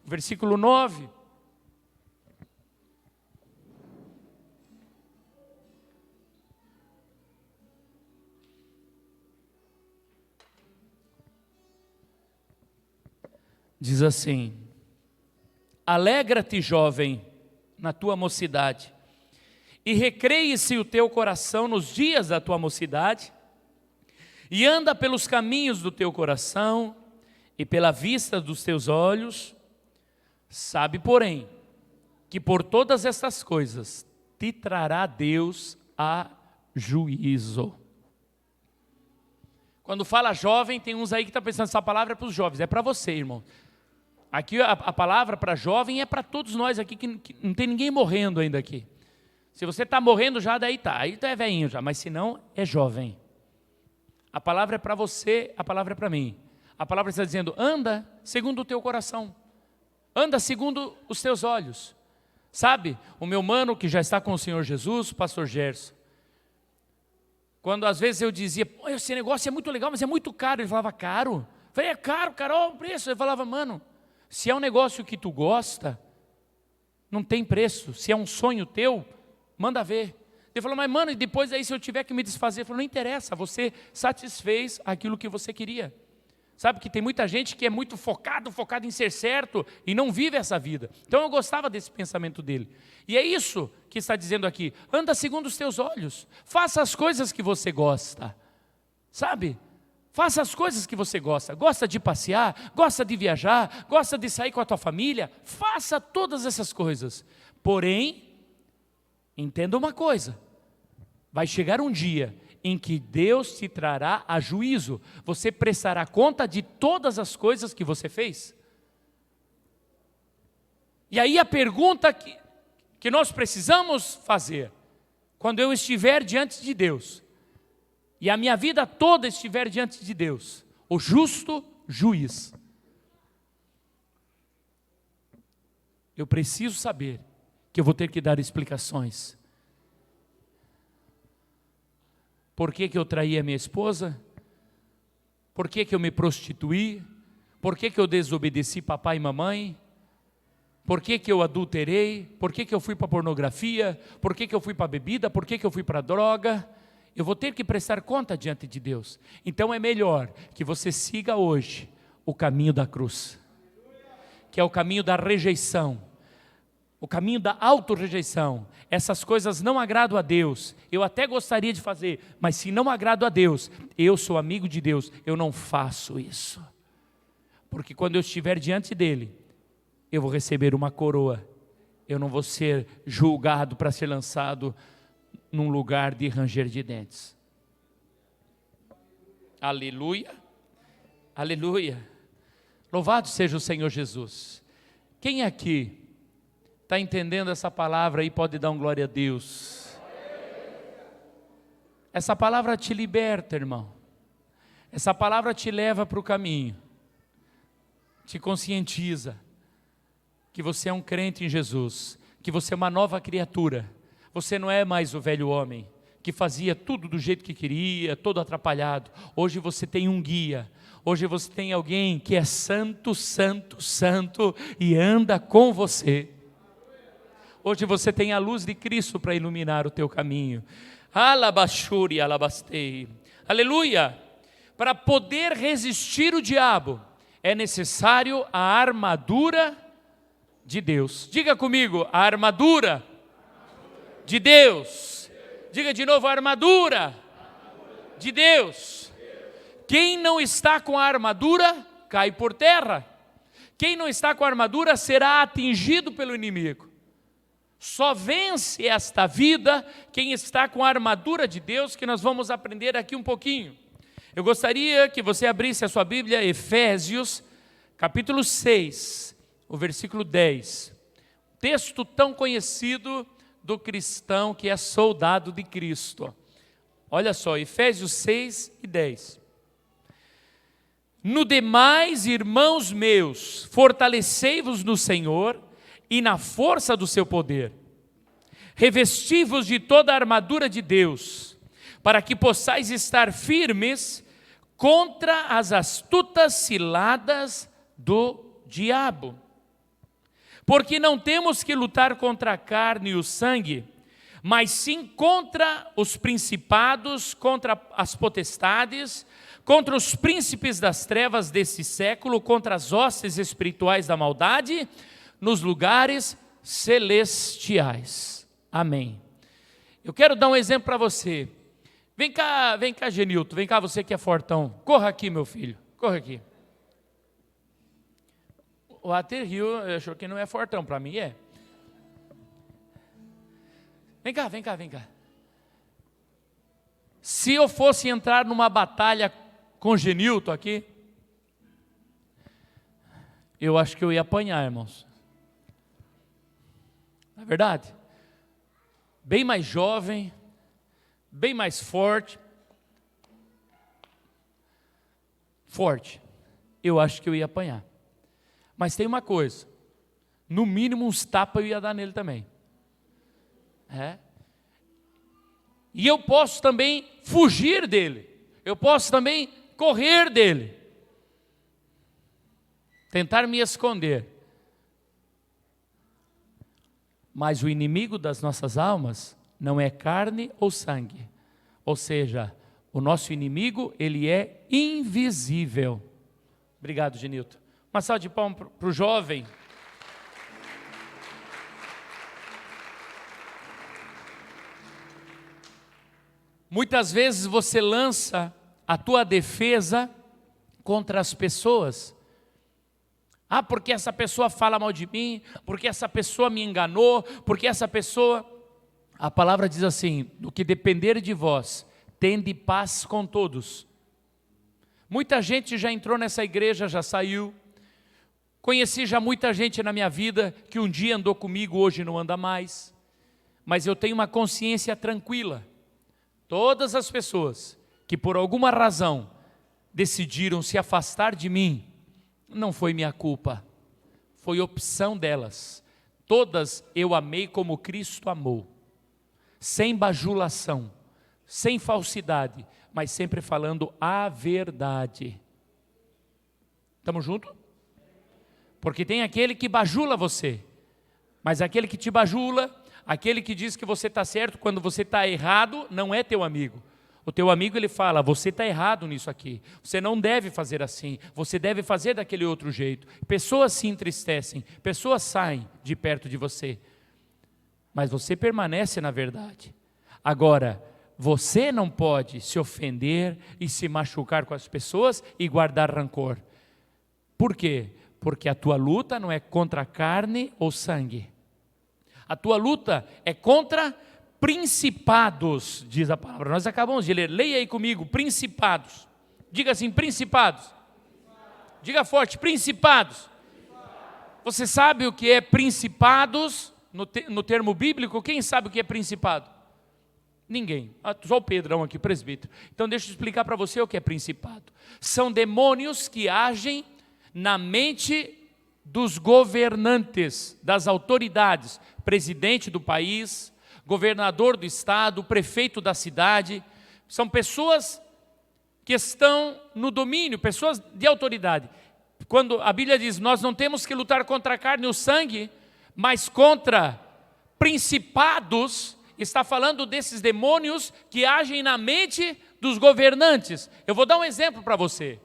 versículo 9. Diz assim: alegra-te, jovem, na tua mocidade, e recreie-se o teu coração nos dias da tua mocidade, e anda pelos caminhos do teu coração, e pela vista dos teus olhos. Sabe, porém, que por todas estas coisas te trará Deus a juízo. Quando fala jovem, tem uns aí que estão pensando: essa palavra é para os jovens. É para você, irmão. Aqui a palavra para jovem é para todos nós aqui, que não tem ninguém morrendo ainda aqui. Se você está morrendo já, daí tá, aí tu é velhinho já, mas se não, é jovem. A palavra é para você, a palavra é para mim. A palavra está dizendo: anda segundo o teu coração, anda segundo os teus olhos. Sabe, o meu mano que já está com o Senhor Jesus, o pastor Gerson, quando às vezes eu dizia: esse negócio é muito legal, mas é muito caro. Ele falava: caro? Eu falei: é caro, olha o preço. Ele falava: mano, se é um negócio que tu gosta, não tem preço. Se é um sonho teu, manda ver. Ele falou: mas mano, e depois aí se eu tiver que me desfazer? Eu falei: não interessa, você satisfez aquilo que você queria. Sabe que tem muita gente que é muito focado em ser certo e não vive essa vida. Então eu gostava desse pensamento dele. E é isso que está dizendo aqui. Anda segundo os teus olhos. Faça as coisas que você gosta. Sabe? Faça as coisas que você gosta. Gosta de passear, gosta de viajar, gosta de sair com a tua família. Faça todas essas coisas. Porém, entenda uma coisa. Vai chegar um dia em que Deus te trará a juízo. Você prestará conta de todas as coisas que você fez. E aí a pergunta que nós precisamos fazer, quando eu estiver diante de Deus, e a minha vida toda estiver diante de Deus, o justo juiz, eu preciso saber que eu vou ter que dar explicações. Por que eu traí a minha esposa? Por que eu me prostituí? Por que eu desobedeci papai e mamãe? Por que eu adulterei? Por que eu fui para a pornografia? Por que eu fui para a bebida? Por que eu fui para a droga? Eu vou ter que prestar conta diante de Deus. Então é melhor que você siga hoje o caminho da cruz, que é o caminho da rejeição, o caminho da autorrejeição. Essas coisas não agradam a Deus. Eu até gostaria de fazer, mas se não agrado a Deus, eu sou amigo de Deus, eu não faço isso. Porque quando eu estiver diante dele, eu vou receber uma coroa. Eu não vou ser julgado para ser lançado num lugar de ranger de dentes. Aleluia, aleluia. Louvado seja o Senhor Jesus. Quem aqui está entendendo essa palavra aí pode dar um glória a Deus? Essa palavra te liberta, irmão. Essa palavra te leva para o caminho, te conscientiza que você é um crente em Jesus, que você é uma nova criatura. Você não é mais o velho homem que fazia tudo do jeito que queria, todo atrapalhado. Hoje você tem um guia. Hoje você tem alguém que é santo, santo, santo e anda com você. Hoje você tem a luz de Cristo para iluminar o teu caminho. Alabashuri, alabastei. Aleluia! Para poder resistir o diabo, é necessário a armadura de Deus. Diga comigo, a armadura de Deus. Diga de novo, a armadura de Deus. Quem não está com a armadura, cai por terra. Quem não está com a armadura, será atingido pelo inimigo. Só vence esta vida quem está com a armadura de Deus, que nós vamos aprender aqui um pouquinho. Eu gostaria que você abrisse a sua Bíblia, Efésios, capítulo 6, o versículo 10. Texto tão conhecido do cristão que é soldado de Cristo. Olha só, Efésios 6 e 10. No demais, irmãos meus, fortalecei-vos no Senhor e na força do seu poder. Revesti-vos de toda a armadura de Deus, para que possais estar firmes contra as astutas ciladas do diabo. Porque não temos que lutar contra a carne e o sangue, mas sim contra os principados, contra as potestades, contra os príncipes das trevas desse século, contra as hostes espirituais da maldade, nos lugares celestiais. Amém. Eu quero dar um exemplo para você. Vem cá, Genilton, vem cá, você que é fortão. Corra aqui, meu filho, corra aqui. O Ater Rio achou que não é fortão, para mim é. Vem cá. Se eu fosse entrar numa batalha com Genilton aqui, eu acho que eu ia apanhar, irmãos. Não é verdade? Bem mais jovem, bem mais forte. Eu acho que eu ia apanhar. Mas tem uma coisa, no mínimo uns tapas eu ia dar nele também. E eu posso também fugir dele, eu posso também correr dele, tentar me esconder. Mas o inimigo das nossas almas não é carne ou sangue, ou seja, o nosso inimigo, ele é invisível. Obrigado, Genilton. Uma salva de palmas para o jovem. Muitas vezes você lança a tua defesa contra as pessoas. Ah, porque essa pessoa fala mal de mim, porque essa pessoa me enganou, porque essa pessoa... A palavra diz assim: do que depender de vós, tende paz com todos. Muita gente já entrou nessa igreja, já saiu. Conheci já muita gente na minha vida que um dia andou comigo, hoje não anda mais. Mas eu tenho uma consciência tranquila. Todas as pessoas que por alguma razão decidiram se afastar de mim, não foi minha culpa, foi opção delas. Todas eu amei como Cristo amou, sem bajulação, sem falsidade, mas sempre falando a verdade. Estamos juntos? Porque tem aquele que bajula você, mas aquele que te bajula, aquele que diz que você está certo quando você está errado, não é teu amigo. O teu amigo, ele fala: você está errado nisso aqui, você não deve fazer assim, você deve fazer daquele outro jeito. Pessoas se entristecem, pessoas saem de perto de você, mas você permanece na verdade. Agora, você não pode se ofender e se machucar com as pessoas e guardar rancor. Por quê? Porque a tua luta não é contra carne ou sangue. A tua luta é contra principados, diz a palavra. Nós acabamos de ler, leia aí comigo, principados. Diga assim, principados. Diga forte, principados. Você sabe o que é principados no termo bíblico? Quem sabe o que é principado? Ninguém, só o Pedrão aqui, presbítero. Então deixa eu explicar para você o que é principado. São demônios que agem na mente dos governantes, das autoridades, presidente do país, governador do estado, prefeito da cidade. São pessoas que estão no domínio, pessoas de autoridade. Quando a Bíblia diz: nós não temos que lutar contra a carne e o sangue, mas contra principados, está falando desses demônios que agem na mente dos governantes. Eu vou dar um exemplo para você.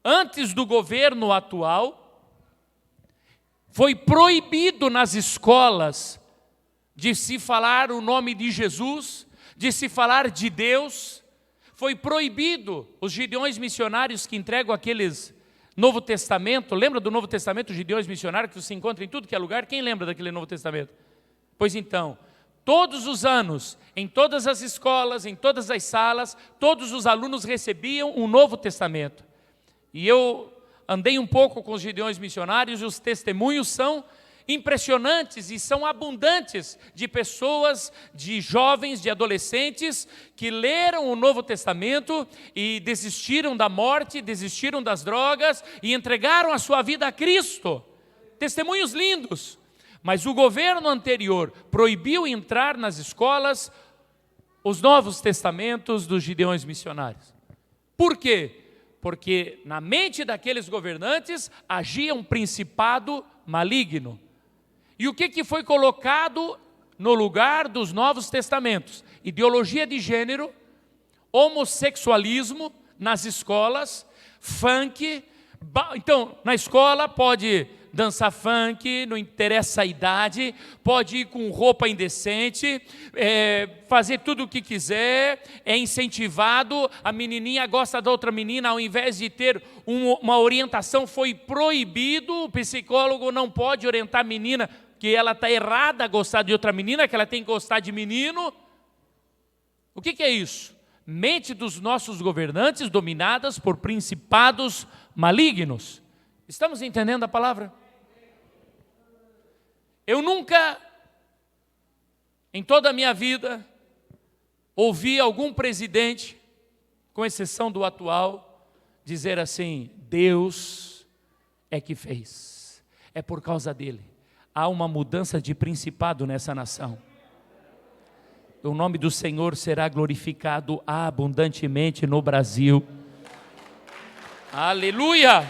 Antes do governo atual, foi proibido nas escolas de se falar o nome de Jesus, de se falar de Deus. Foi proibido os gideões missionários que entregam aqueles Novo Testamento. Lembra do Novo Testamento, os gideões missionários que se encontram em tudo que é lugar? Quem lembra daquele Novo Testamento? Pois então, todos os anos, em todas as escolas, em todas as salas, todos os alunos recebiam um Novo Testamento. E eu andei um pouco com os gideões missionários e os testemunhos são impressionantes e são abundantes de pessoas, de jovens, de adolescentes que leram o Novo Testamento e desistiram da morte, desistiram das drogas e entregaram a sua vida a Cristo. Testemunhos lindos. Mas o governo anterior proibiu entrar nas escolas os Novos Testamentos dos gideões missionários. Por quê? Porque na mente daqueles governantes agia um principado maligno. E o que foi colocado no lugar dos Novos Testamentos? Ideologia de gênero, homossexualismo nas escolas, funk. Então, na escola pode dançar funk, não interessa a idade, pode ir com roupa indecente, fazer tudo o que quiser, é incentivado, a menininha gosta da outra menina, ao invés de ter uma orientação, foi proibido, o psicólogo não pode orientar a menina, que ela está errada a gostar de outra menina, que ela tem que gostar de menino. O que é isso? Mente dos nossos governantes dominadas por principados malignos. Estamos entendendo a palavra? Eu nunca, em toda a minha vida, ouvi algum presidente, com exceção do atual, dizer assim: Deus é que fez, é por causa dele. Há uma mudança de principado nessa nação. O nome do Senhor será glorificado abundantemente no Brasil. Aleluia!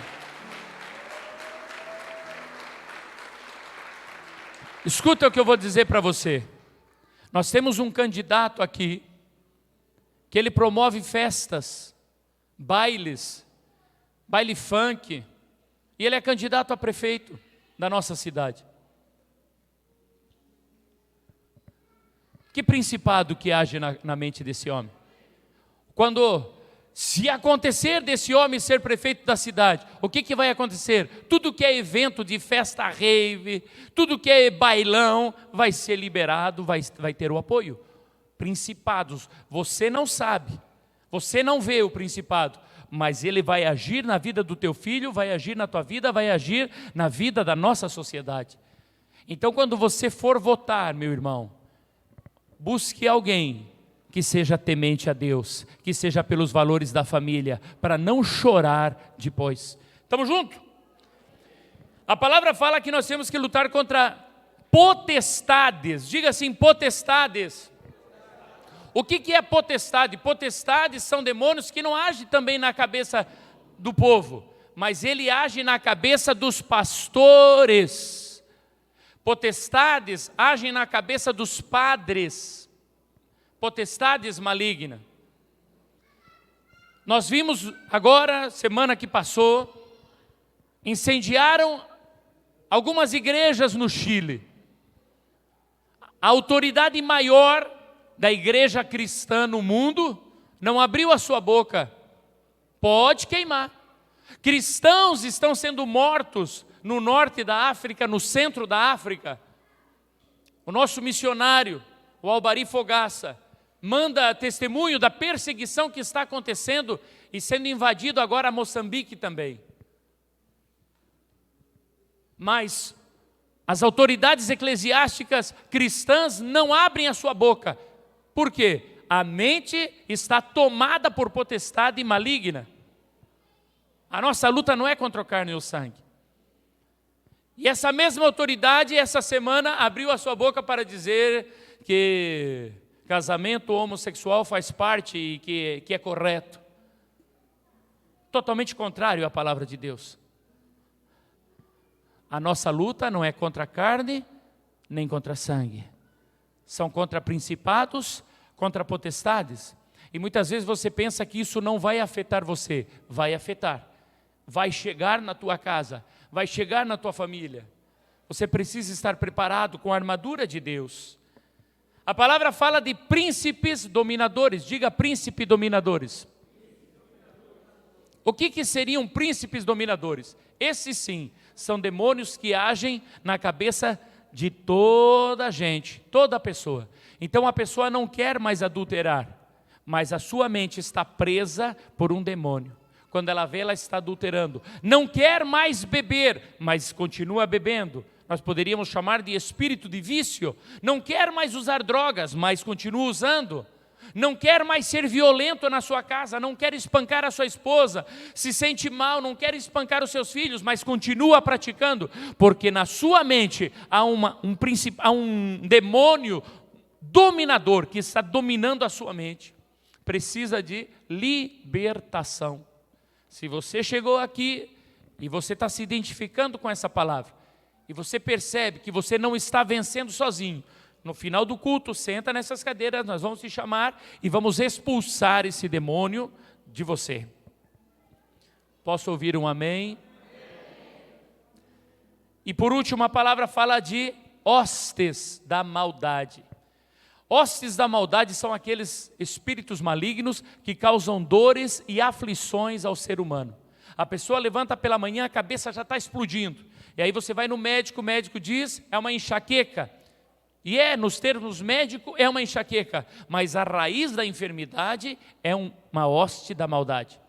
Escuta o que eu vou dizer para você. Nós temos um candidato aqui, que ele promove festas, bailes baile funk, e ele é candidato a prefeito da nossa cidade. Que principado que age na mente desse homem? Se acontecer desse homem ser prefeito da cidade, o que vai acontecer? Tudo que é evento de festa rave, tudo que é bailão, vai ser liberado, vai ter o apoio. Principados, você não sabe, você não vê o principado, mas ele vai agir na vida do teu filho, vai agir na tua vida, vai agir na vida da nossa sociedade. Então, quando você for votar, meu irmão, busque alguém que seja temente a Deus, que seja pelos valores da família, para não chorar depois. Estamos juntos? A palavra fala que nós temos que lutar contra potestades. Diga assim, potestades. O que é potestade? Potestades são demônios que não agem também na cabeça do povo, mas ele age na cabeça dos pastores. Potestades agem na cabeça dos padres. Potestades malignas. Nós vimos agora, semana que passou, incendiaram algumas igrejas no Chile. A autoridade maior da igreja cristã no mundo não abriu a sua boca. Pode queimar. Cristãos estão sendo mortos no norte da África, no centro da África. O nosso missionário, o Albari Fogaça, manda testemunho da perseguição que está acontecendo e sendo invadido agora Moçambique também. Mas as autoridades eclesiásticas cristãs não abrem a sua boca. Por quê? A mente está tomada por potestade maligna. A nossa luta não é contra a carne e o sangue. E essa mesma autoridade, essa semana, abriu a sua boca para dizer que casamento homossexual faz parte e que é correto. Totalmente contrário à palavra de Deus. A nossa luta não é contra a carne, nem contra sangue. São contra principados, contra potestades. E muitas vezes você pensa que isso não vai afetar você. Vai afetar. Vai chegar na tua casa, vai chegar na tua família. Você precisa estar preparado com a armadura de Deus. A palavra fala de príncipes dominadores. Diga príncipe dominadores. O que seriam príncipes dominadores? Esses sim, são demônios que agem na cabeça de toda a gente, toda pessoa. Então a pessoa não quer mais adulterar, mas a sua mente está presa por um demônio. Quando ela vê, ela está adulterando. Não quer mais beber, mas continua bebendo. Nós poderíamos chamar de espírito de vício. Não quer mais usar drogas, mas continua usando. Não quer mais ser violento na sua casa, não quer espancar a sua esposa, se sente mal, não quer espancar os seus filhos, mas continua praticando, porque na sua mente há um demônio dominador que está dominando a sua mente. Precisa de libertação. Se você chegou aqui e você está se identificando com essa palavra, e você percebe que você não está vencendo sozinho, no final do culto, senta nessas cadeiras, nós vamos te chamar e vamos expulsar esse demônio de você. Posso ouvir um amém? E por último, a palavra fala de hostes da maldade. Hostes da maldade são aqueles espíritos malignos que causam dores e aflições ao ser humano. A pessoa levanta pela manhã, a cabeça já está explodindo. E aí você vai no médico, o médico diz, é uma enxaqueca. E nos termos médicos, é uma enxaqueca. Mas a raiz da enfermidade é uma hoste da maldade.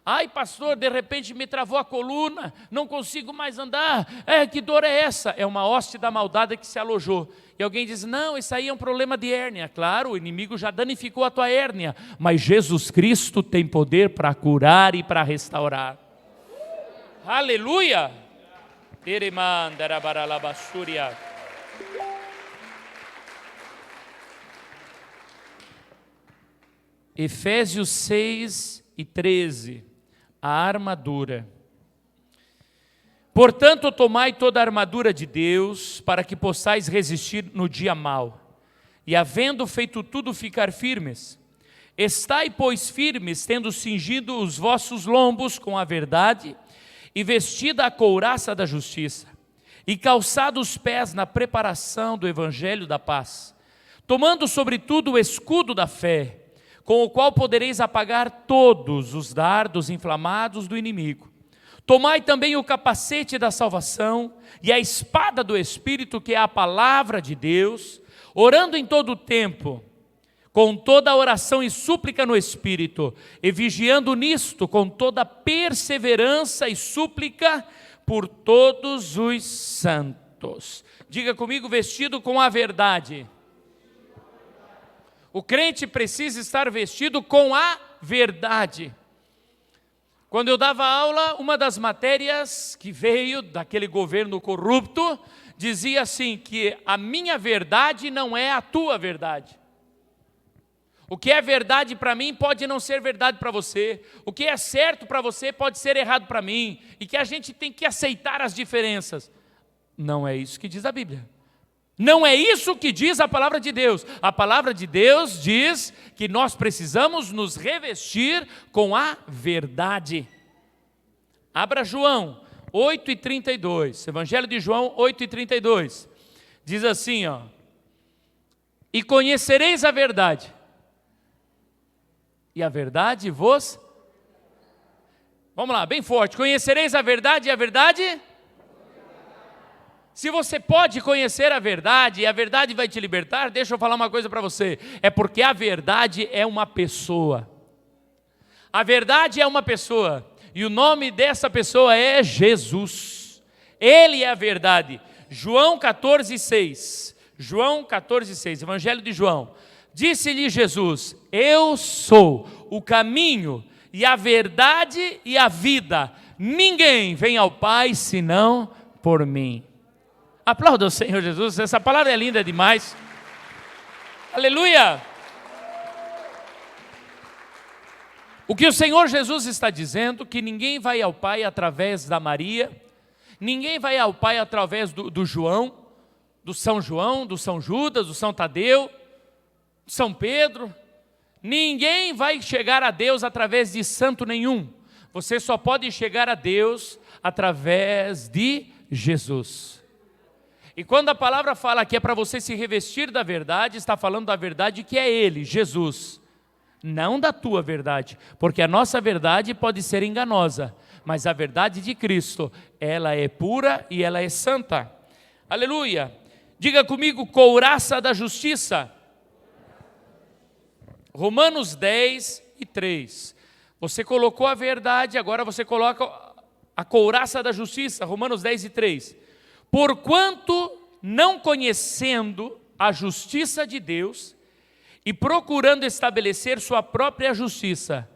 Ai, pastor, de repente me travou a coluna, não consigo mais andar. Que dor é essa? É uma hoste da maldade que se alojou. E alguém diz, não, isso aí é um problema de hérnia. Claro, o inimigo já danificou a tua hérnia. Mas Jesus Cristo tem poder para curar e para restaurar. Aleluia! Efésios 6:13, a armadura. Portanto, tomai toda a armadura de Deus, para que possais resistir no dia mau, e havendo feito tudo, ficar firmes. Estai, pois, firmes, tendo cingido os vossos lombos com a verdade, e vestida a couraça da justiça, e calçado os pés na preparação do evangelho da paz, tomando sobretudo o escudo da fé, com o qual podereis apagar todos os dardos inflamados do inimigo. Tomai também o capacete da salvação e a espada do Espírito, que é a palavra de Deus, orando em todo o tempo, com toda a oração e súplica no Espírito, e vigiando nisto com toda perseverança e súplica por todos os santos. Diga comigo, vestido com a verdade. O crente precisa estar vestido com a verdade. Quando eu dava aula, uma das matérias que veio daquele governo corrupto, dizia assim, que a minha verdade não é a tua verdade. O que é verdade para mim pode não ser verdade para você. O que é certo para você pode ser errado para mim. E que a gente tem que aceitar as diferenças. Não é isso que diz a Bíblia. Não é isso que diz a palavra de Deus. A palavra de Deus diz que nós precisamos nos revestir com a verdade. Abra João 8:32. Evangelho de João 8:32. Diz assim, ó. E conhecereis a verdade. E a verdade vos... Vamos lá, bem forte. Conhecereis a verdade e a verdade... Se você pode conhecer a verdade e a verdade vai te libertar, deixa eu falar uma coisa para você. É porque a verdade é uma pessoa. A verdade é uma pessoa. E o nome dessa pessoa é Jesus. Ele é a verdade. João 14:6. João 14:6. Evangelho de João. Disse-lhe Jesus: eu sou o caminho e a verdade e a vida. Ninguém vem ao Pai senão por mim. Aplauda o Senhor Jesus, essa palavra é linda demais. Aleluia! O que o Senhor Jesus está dizendo, que ninguém vai ao Pai através da Maria, ninguém vai ao Pai através do João, do São Judas, do São Tadeu, de São Pedro. Ninguém vai chegar a Deus através de santo nenhum. Você só pode chegar a Deus através de Jesus. E quando a palavra fala que é para você se revestir da verdade, está falando da verdade que é Ele, Jesus. Não da tua verdade, porque a nossa verdade pode ser enganosa, mas a verdade de Cristo, ela é pura e ela é santa. Aleluia! Diga comigo, couraça da justiça. Romanos 10:3. Você colocou a verdade, agora você coloca a couraça da justiça. Romanos 10:3. Porquanto, não conhecendo a justiça de Deus e procurando estabelecer sua própria justiça,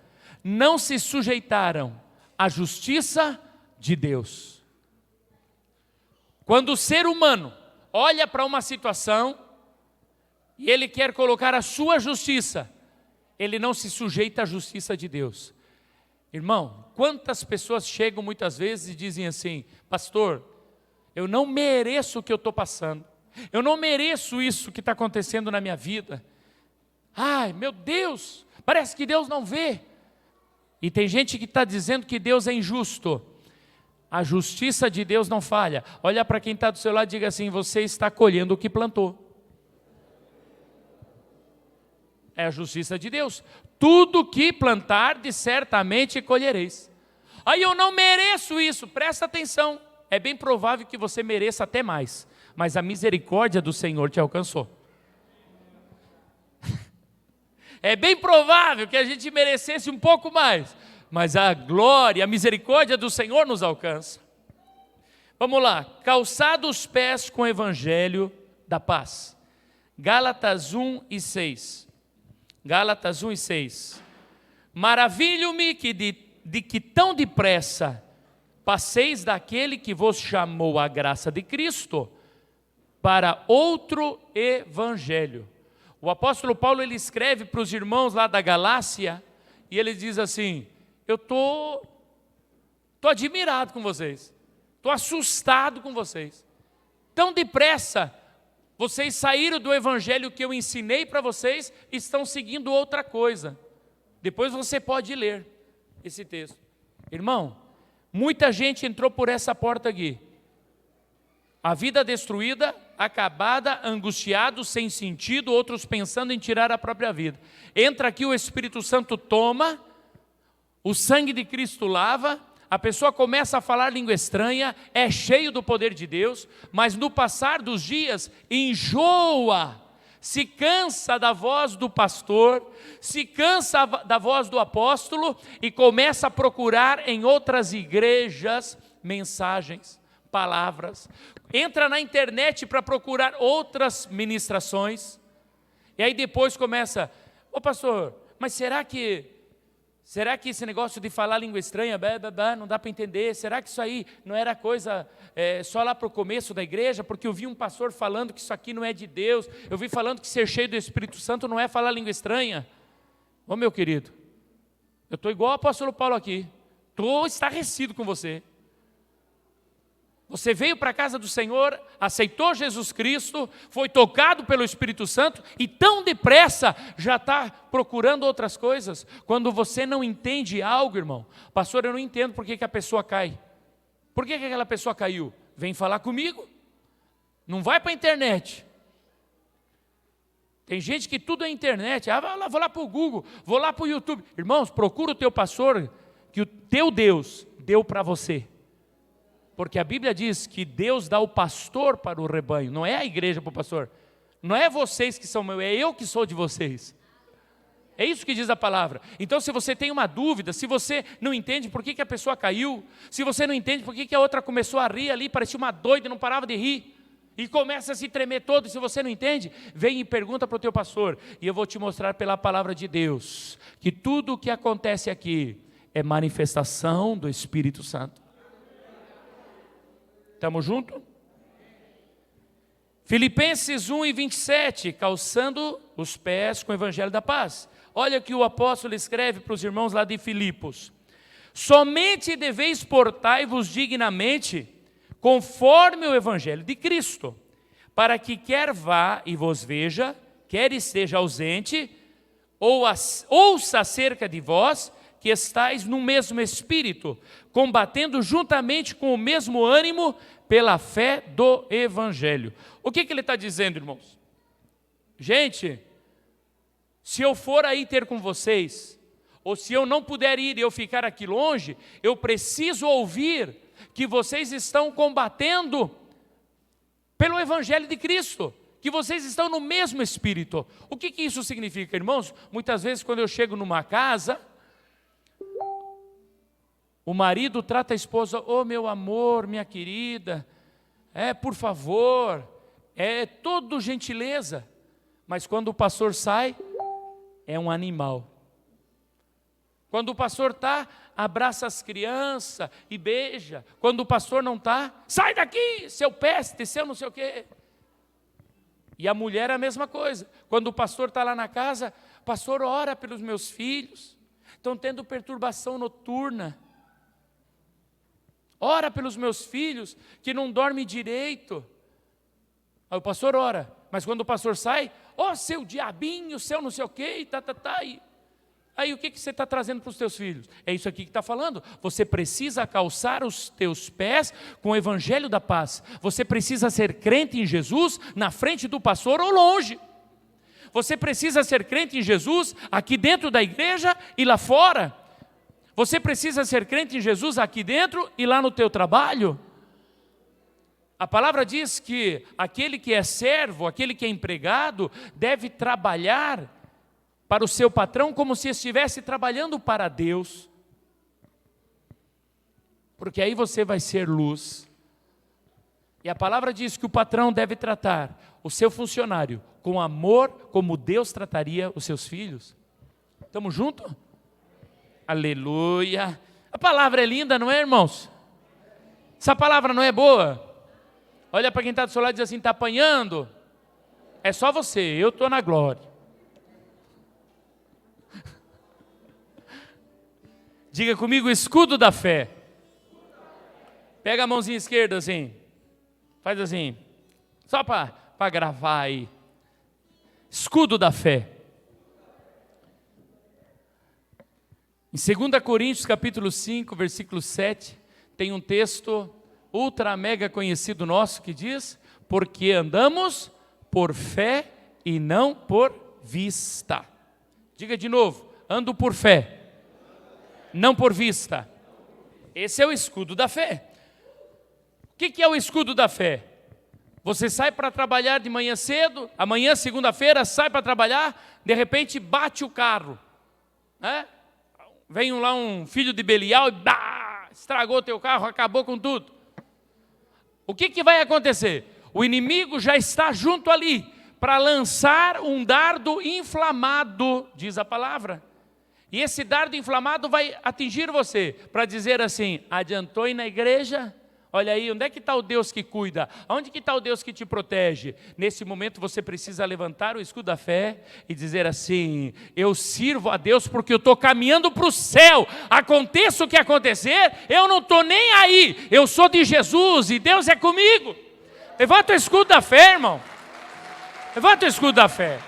não se sujeitaram à justiça de Deus. Quando o ser humano olha para uma situação e ele quer colocar a sua justiça, ele não se sujeita à justiça de Deus. Irmão, quantas pessoas chegam muitas vezes e dizem assim: pastor, eu não mereço o que eu estou passando, eu não mereço isso que está acontecendo na minha vida. Ai, meu Deus, parece que Deus não vê. E tem gente que está dizendo que Deus é injusto. A justiça de Deus não falha. Olha para quem está do seu lado e diga assim: você está colhendo o que plantou. É a justiça de Deus. Tudo que plantardes, certamente colhereis. Aí eu não mereço isso, presta atenção. É bem provável que você mereça até mais, mas a misericórdia do Senhor te alcançou. É bem provável que a gente merecesse um pouco mais, mas a glória, a misericórdia do Senhor nos alcança. Vamos lá, calçado os pés com o evangelho da paz. Gálatas 1:6. Gálatas 1:6. Maravilho-me que de que tão depressa passeis daquele que vos chamou à graça de Cristo para outro evangelho. O apóstolo Paulo, ele escreve para os irmãos lá da Galácia, e ele diz assim: eu estou admirado com vocês, estou assustado com vocês, tão depressa, vocês saíram do evangelho que eu ensinei para vocês, e estão seguindo outra coisa. Depois você pode ler esse texto. Irmão, muita gente entrou por essa porta aqui. A vida destruída, acabada, angustiado, sem sentido, outros pensando em tirar a própria vida. Entra aqui, o Espírito Santo toma, o sangue de Cristo lava, a pessoa começa a falar língua estranha, é cheio do poder de Deus, mas no passar dos dias enjoa, se cansa da voz do pastor, se cansa da voz do apóstolo e começa a procurar em outras igrejas mensagens, palavras. Entra na internet para procurar outras ministrações. E aí depois começa, ô pastor, mas será que esse negócio de falar língua estranha, não dá para entender? Será que isso aí não era coisa só lá para o começo da igreja? Porque eu vi um pastor falando que isso aqui não é de Deus. Eu vi falando que ser cheio do Espírito Santo não é falar língua estranha. Ô meu querido, eu estou igual o apóstolo Paulo aqui. Estou estarrecido com você. Você veio para a casa do Senhor, aceitou Jesus Cristo, foi tocado pelo Espírito Santo e tão depressa já está procurando outras coisas. Quando você não entende algo, irmão, pastor, eu não entendo por que a pessoa cai. Por que aquela pessoa caiu? Vem falar comigo. Não vai para a internet. Tem gente que tudo é internet. Vou lá para o Google, vou lá para o YouTube. Irmãos, procura o teu pastor, que o teu Deus deu para você. Porque a Bíblia diz que Deus dá o pastor para o rebanho, não é a igreja para o pastor. Não é vocês que são meus, é eu que sou de vocês. É isso que diz a palavra. Então, se você tem uma dúvida, se você não entende por que a pessoa caiu, se você não entende por que a outra começou a rir ali, parecia uma doida, não parava de rir, e começa a se tremer todo, se você não entende, vem e pergunta para o teu pastor, e eu vou te mostrar pela palavra de Deus, que tudo o que acontece aqui é manifestação do Espírito Santo. Estamos juntos? Filipenses 1:27, calçando os pés com o Evangelho da Paz. Olha o que o apóstolo escreve para os irmãos lá de Filipos. Somente deveis portai-vos dignamente, conforme o Evangelho de Cristo, para que quer vá e vos veja, quer esteja ausente, ou ouça acerca de vós, que estáis no mesmo espírito, combatendo juntamente com o mesmo ânimo pela fé do Evangelho. O que ele está dizendo, irmãos? Gente, se eu for aí ter com vocês, ou se eu não puder ir e eu ficar aqui longe, eu preciso ouvir que vocês estão combatendo pelo Evangelho de Cristo, que vocês estão no mesmo espírito. O que isso significa, irmãos? Muitas vezes quando eu chego numa casa, o marido trata a esposa, ô meu amor, minha querida, por favor, é todo gentileza, mas quando o pastor sai, é um animal. Quando o pastor está, abraça as crianças e beija. Quando o pastor não está, sai daqui, seu peste, seu não sei o quê. E a mulher é a mesma coisa. Quando o pastor está lá na casa, pastor, ora pelos meus filhos, estão tendo perturbação noturna. Ora pelos meus filhos, que não dormem direito. Aí o pastor ora, mas quando o pastor sai, seu diabinho, seu não sei o quê, e Aí o que você está trazendo para os teus filhos? É isso aqui que está falando. Você precisa calçar os teus pés com o Evangelho da Paz. Você precisa ser crente em Jesus na frente do pastor ou longe. Você precisa ser crente em Jesus aqui dentro da igreja e lá fora. Você precisa ser crente em Jesus aqui dentro e lá no teu trabalho. A palavra diz que aquele que é servo, aquele que é empregado, deve trabalhar para o seu patrão como se estivesse trabalhando para Deus. Porque aí você vai ser luz. E a palavra diz que o patrão deve tratar o seu funcionário com amor, como Deus trataria os seus filhos. Estamos juntos? Aleluia. A palavra é linda, não é, irmãos? Essa palavra não é boa? Olha para quem está do seu lado e diz assim, está apanhando? É só você, eu estou na glória. Diga comigo, escudo da fé. Pega a mãozinha esquerda assim. Faz assim. Só para gravar aí. Escudo da fé. Em 2 Coríntios capítulo 5, versículo 7, tem um texto ultra mega conhecido nosso que diz: porque andamos por fé e não por vista. Diga de novo: ando por fé, não por vista. Esse é o escudo da fé. O que é o escudo da fé? Você sai para trabalhar de manhã cedo, amanhã, segunda-feira, sai para trabalhar, de repente bate o carro, né? Vem lá um filho de Belial e estragou o teu carro, acabou com tudo. O que vai acontecer? O inimigo já está junto ali para lançar um dardo inflamado, diz a palavra. E esse dardo inflamado vai atingir você, para dizer assim: adiantou ir na igreja? Olha aí, onde é que está o Deus que cuida? Onde que está o Deus que te protege? Nesse momento você precisa levantar o escudo da fé e dizer assim: eu sirvo a Deus porque eu estou caminhando para o céu. Aconteça o que acontecer, eu não estou nem aí. Eu sou de Jesus e Deus é comigo. Levanta o escudo da fé, irmão. Levanta o escudo da fé.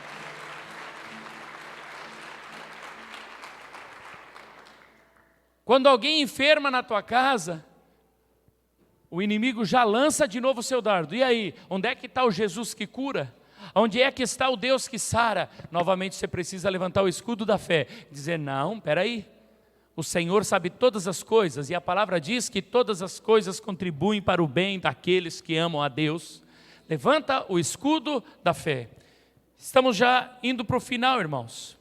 Quando alguém enferma na tua casa, o inimigo já lança de novo o seu dardo. E aí, onde é que está o Jesus que cura? Onde é que está o Deus que sara? Novamente você precisa levantar o escudo da fé, dizer: não, peraí, o Senhor sabe todas as coisas, e a palavra diz que todas as coisas contribuem para o bem daqueles que amam a Deus. Levanta o escudo da fé. Estamos já indo para o final, irmãos.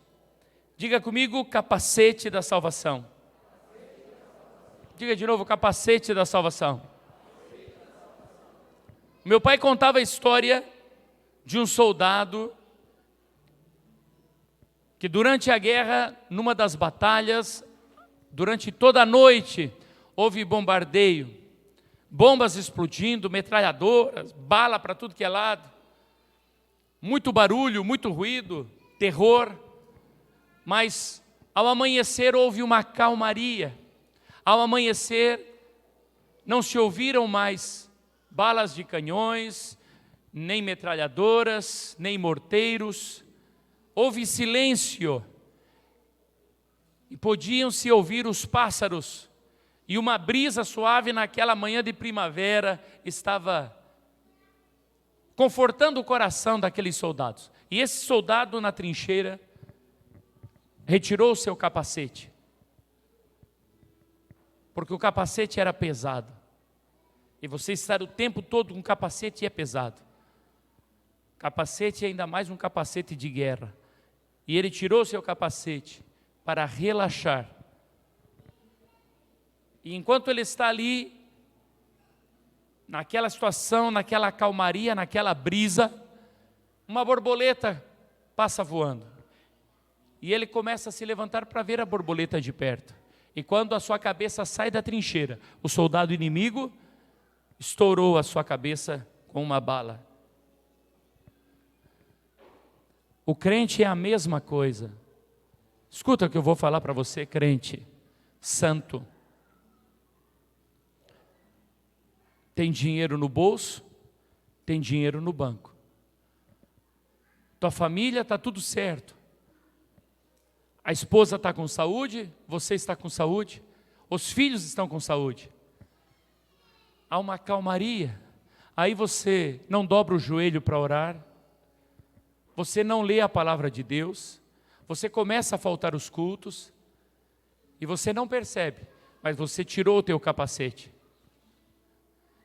Diga comigo: capacete da salvação. Diga de novo: capacete da salvação. Meu pai contava a história de um soldado que durante a guerra, numa das batalhas, durante toda a noite, houve bombardeio, bombas explodindo, metralhadoras, bala para tudo que é lado, muito barulho, muito ruído, terror, mas ao amanhecer houve uma calmaria. Ao amanhecer não se ouviram mais balas de canhões, nem metralhadoras, nem morteiros. Houve silêncio e podiam-se ouvir os pássaros, e uma brisa suave naquela manhã de primavera estava confortando o coração daqueles soldados. E esse soldado na trincheira retirou o seu capacete, porque o capacete era pesado. E você estar o tempo todo com capacete é pesado. Capacete é ainda mais um capacete de guerra. E ele tirou o seu capacete para relaxar. E enquanto ele está ali, naquela situação, naquela calmaria, naquela brisa, uma borboleta passa voando. E ele começa a se levantar para ver a borboleta de perto. E quando a sua cabeça sai da trincheira, o soldado inimigo estourou a sua cabeça com uma bala. O crente é a mesma coisa. Escuta o que eu vou falar para você, crente santo. Tem dinheiro no bolso, tem dinheiro no banco. Tua família está tudo certo. A esposa está com saúde, você está com saúde, os filhos estão com saúde. Há uma calmaria, aí você não dobra o joelho para orar, você não lê a palavra de Deus, você começa a faltar os cultos, e você não percebe, mas você tirou o teu capacete.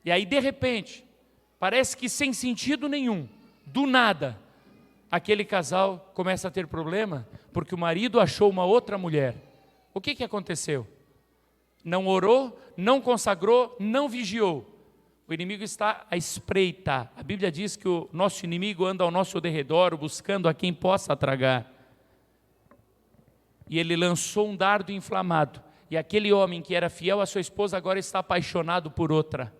E aí de repente, parece que sem sentido nenhum, do nada, aquele casal começa a ter problema, porque o marido achou uma outra mulher. O que aconteceu? Não orou, não consagrou, não vigiou. O inimigo está à espreita. A Bíblia diz que o nosso inimigo anda ao nosso derredor, buscando a quem possa tragar. E ele lançou um dardo inflamado. E aquele homem que era fiel à sua esposa agora está apaixonado por outra.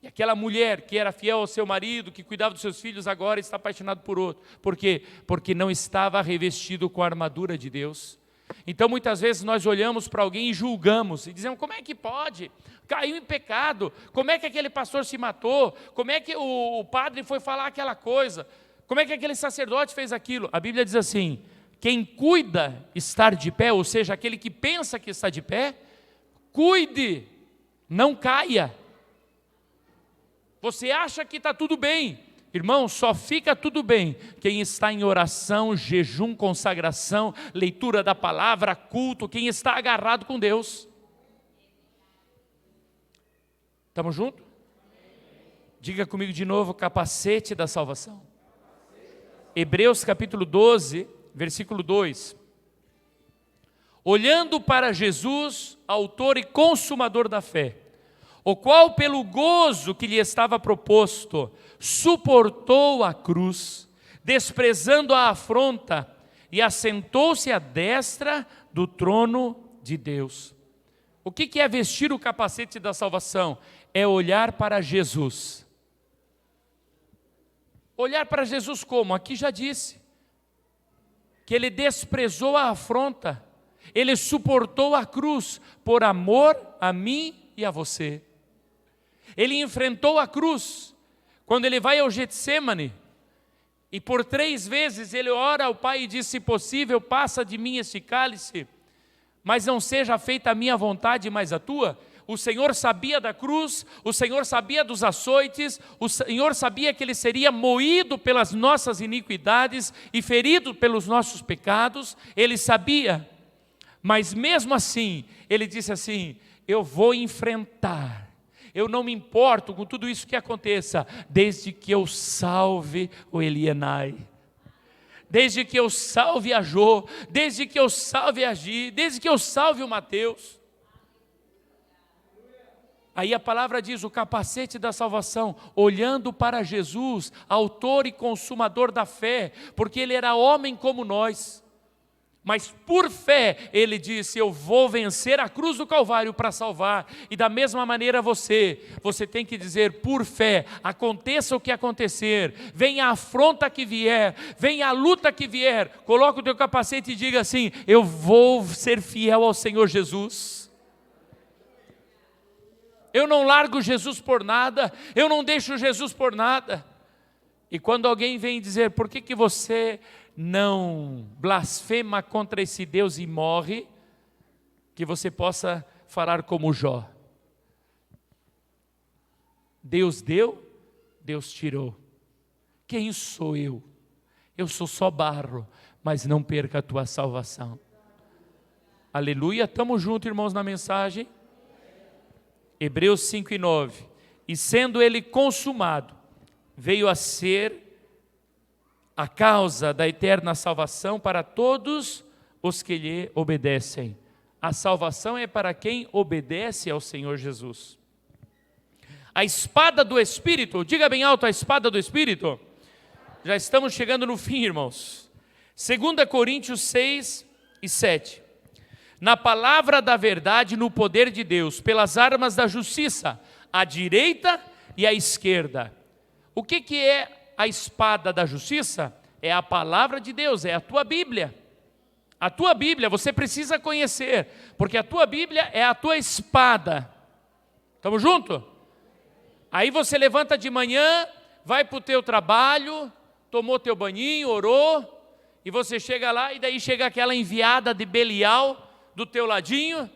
E aquela mulher que era fiel ao seu marido, que cuidava dos seus filhos, agora está apaixonado por outro. Por quê? Porque não estava revestido com a armadura de Deus. Então muitas vezes nós olhamos para alguém e julgamos, e dizemos: como é que pode? Caiu em pecado, como é que aquele pastor se matou? Como é que o padre foi falar aquela coisa? Como é que aquele sacerdote fez aquilo? A Bíblia diz assim, Quem cuida estar de pé, ou seja, aquele que pensa que está de pé, cuide, não caia. Você acha que está tudo bem. Irmão, só fica tudo bem quem está em oração, jejum, consagração, leitura da palavra, culto, quem está agarrado com Deus. Estamos juntos? Diga comigo de novo, capacete da salvação. Hebreus capítulo 12, versículo 2. Olhando para Jesus, autor e consumador da fé, o qual pelo gozo que lhe estava proposto, suportou a cruz, desprezando a afronta, e assentou-se à destra do trono de Deus. O que é vestir o capacete da salvação? É olhar para Jesus. Olhar para Jesus como? Aqui já disse, que ele desprezou a afronta, ele suportou a cruz, por amor a mim e a você. Ele enfrentou a cruz, quando ele vai ao Getsêmani, e por 3 vezes ele ora ao Pai e diz, se possível, passa de mim este cálice, mas não seja feita a minha vontade, mas a tua. O Senhor sabia da cruz, o Senhor sabia dos açoites, o Senhor sabia que Ele seria moído pelas nossas iniquidades e ferido pelos nossos pecados, Ele sabia, mas mesmo assim, Ele disse assim, eu vou enfrentar, eu não me importo com tudo isso que aconteça, desde que eu salve o Elienai, desde que eu salve a Jô, desde que eu salve a Gi, desde que eu salve o Mateus. Aí a palavra diz, o capacete da salvação, olhando para Jesus, autor e consumador da fé, porque ele era homem como nós, mas por fé ele disse, eu vou vencer a cruz do Calvário para salvar, e da mesma maneira você tem que dizer, por fé, aconteça o que acontecer, venha a afronta que vier, venha a luta que vier, coloca o teu capacete e diga assim, eu vou ser fiel ao Senhor Jesus. Eu não largo Jesus por nada, eu não deixo Jesus por nada. E quando alguém vem dizer, por que você não blasfema contra esse Deus e morre, que você possa falar como Jó. Deus deu, Deus tirou. Quem sou eu? Eu sou só barro, mas não perca a tua salvação. Aleluia, estamos juntos, irmãos, na mensagem. Hebreus 5:9, e sendo ele consumado, veio a ser a causa da eterna salvação para todos os que lhe obedecem. A salvação é para quem obedece ao Senhor Jesus. A espada do Espírito, diga bem alto, a espada do Espírito. Já estamos chegando no fim, irmãos. 2 Coríntios 6:7. Na palavra da verdade, no poder de Deus, pelas armas da justiça, à direita e à esquerda. O que é a espada da justiça? É a palavra de Deus, é a tua Bíblia. A tua Bíblia você precisa conhecer, porque a tua Bíblia é a tua espada. Estamos juntos? Aí você levanta de manhã, vai para o teu trabalho, tomou teu banhinho, orou, e você chega lá, e daí chega aquela enviada de Belial, do teu ladinho,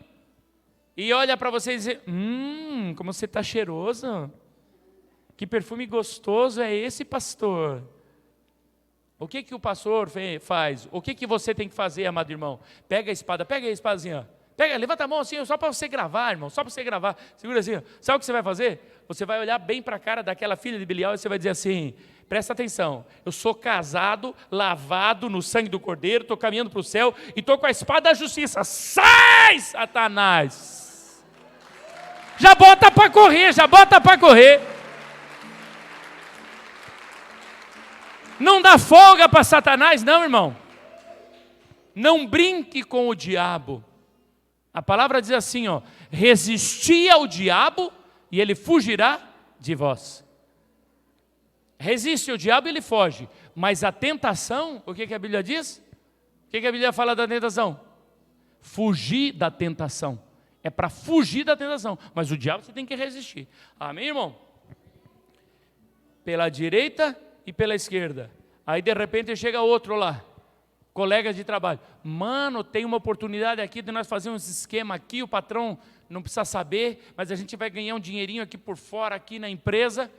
e olha para você e diz, como você está cheiroso, que perfume gostoso é esse, pastor? O que o pastor faz? O que você tem que fazer, amado irmão? Pega a espadazinha, pega, levanta a mão assim, só para você gravar, irmão, só para você gravar, segura assim, sabe o que você vai fazer? Você vai olhar bem para a cara daquela filha de Belial, e você vai dizer assim, presta atenção, eu sou casado, lavado no sangue do Cordeiro, estou caminhando para o céu, e estou com a espada da justiça, sai, Satanás! Já bota para correr, não dá folga para Satanás não, irmão, não brinque com o diabo, a palavra diz assim, ó, resisti ao diabo, e ele fugirá de vós. Resiste ao diabo e ele foge, mas a tentação, o que a Bíblia diz? O que a Bíblia fala da tentação? Fugir da tentação, é para fugir da tentação, mas o diabo você tem que resistir, amém, irmão? Pela direita e pela esquerda, aí de repente chega outro lá, colegas de trabalho. Mano, tem uma oportunidade aqui de nós fazermos esse esquema aqui, o patrão não precisa saber, mas a gente vai ganhar um dinheirinho aqui por fora, aqui na empresa.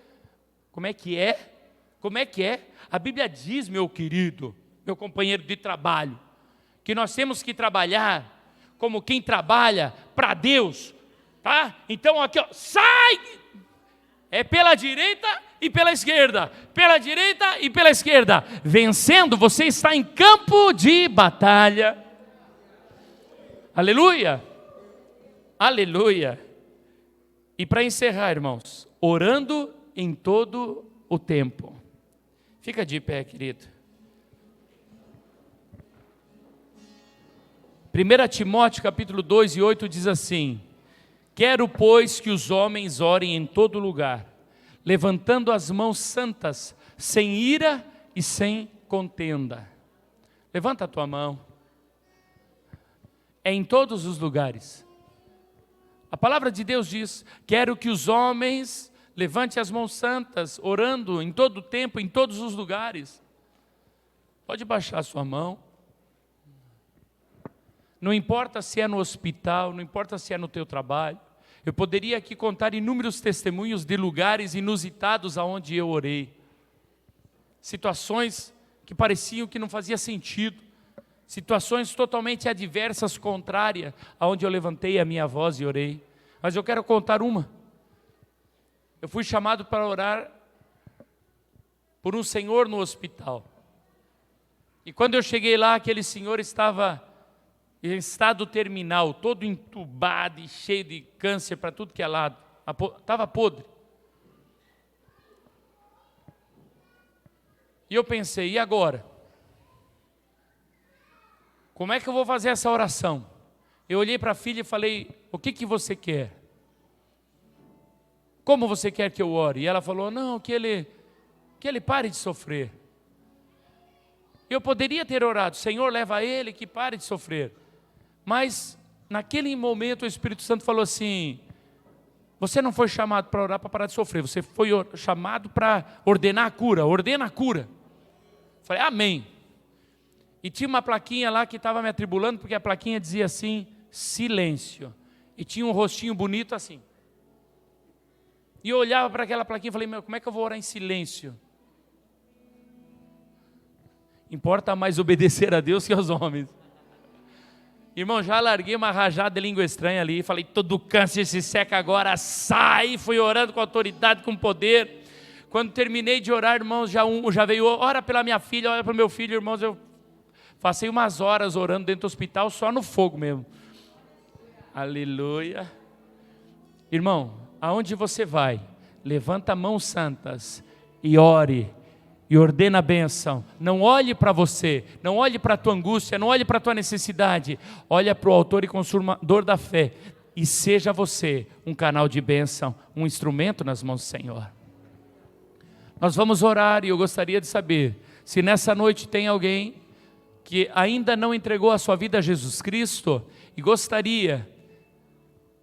Como é que é? Como é que é? A Bíblia diz, meu querido, meu companheiro de trabalho, que nós temos que trabalhar como quem trabalha para Deus, tá? Então aqui, ó, sai! É pela direita e pela esquerda, pela direita e pela esquerda. Vencendo, você está em campo de batalha. Aleluia! Aleluia! E para encerrar, irmãos, orando em todo o tempo. Fica de pé, querido. 1 Timóteo capítulo 2 e 8 diz assim: quero, pois, que os homens orem em todo lugar, levantando as mãos santas, sem ira e sem contenda. Levanta a tua mão. É em todos os lugares. A palavra de Deus diz: quero que os homens levantem as mãos santas, orando em todo o tempo, em todos os lugares. Pode baixar a sua mão. Não importa se é no hospital, não importa se é no teu trabalho. Eu poderia aqui contar inúmeros testemunhos de lugares inusitados aonde eu orei. Situações que pareciam que não fazia sentido. Situações totalmente adversas, contrárias, aonde eu levantei a minha voz e orei. Mas eu quero contar uma. Eu fui chamado para orar por um senhor no hospital. E quando eu cheguei lá, aquele senhor estava em estado terminal, todo entubado e cheio de câncer para tudo que é lado. Estava podre. E eu pensei, e agora? Como é que eu vou fazer essa oração? Eu olhei para a filha e falei, o que você quer? Como você quer que eu ore? E ela falou, não, que ele pare de sofrer. Eu poderia ter orado, Senhor, leva ele, que pare de sofrer. Mas, naquele momento, o Espírito Santo falou assim, você não foi chamado para orar para parar de sofrer, você foi chamado para ordenar a cura, ordena a cura. Falei, amém. E tinha uma plaquinha lá que estava me atribulando, porque a plaquinha dizia assim, silêncio. E tinha um rostinho bonito assim. E eu olhava para aquela plaquinha e falei, meu, como é que eu vou orar em silêncio? Importa mais obedecer a Deus que aos homens. Irmão, já larguei uma rajada de língua estranha ali, falei, todo câncer se seca agora, sai, fui orando com autoridade, com poder. Quando terminei de orar, irmãos, já veio, ora pela minha filha, ora pelo meu filho, irmãos, eu passei umas horas orando dentro do hospital, só no fogo mesmo. Aleluia. Irmão, aonde você vai, levanta mãos santas e ore. E ordena a bênção. Não olhe para você, não olhe para a tua angústia, não olhe para a tua necessidade. Olha para o autor e consumador da fé. E seja você um canal de bênção, um instrumento nas mãos do Senhor. Nós vamos orar e eu gostaria de saber se nessa noite tem alguém que ainda não entregou a sua vida a Jesus Cristo e gostaria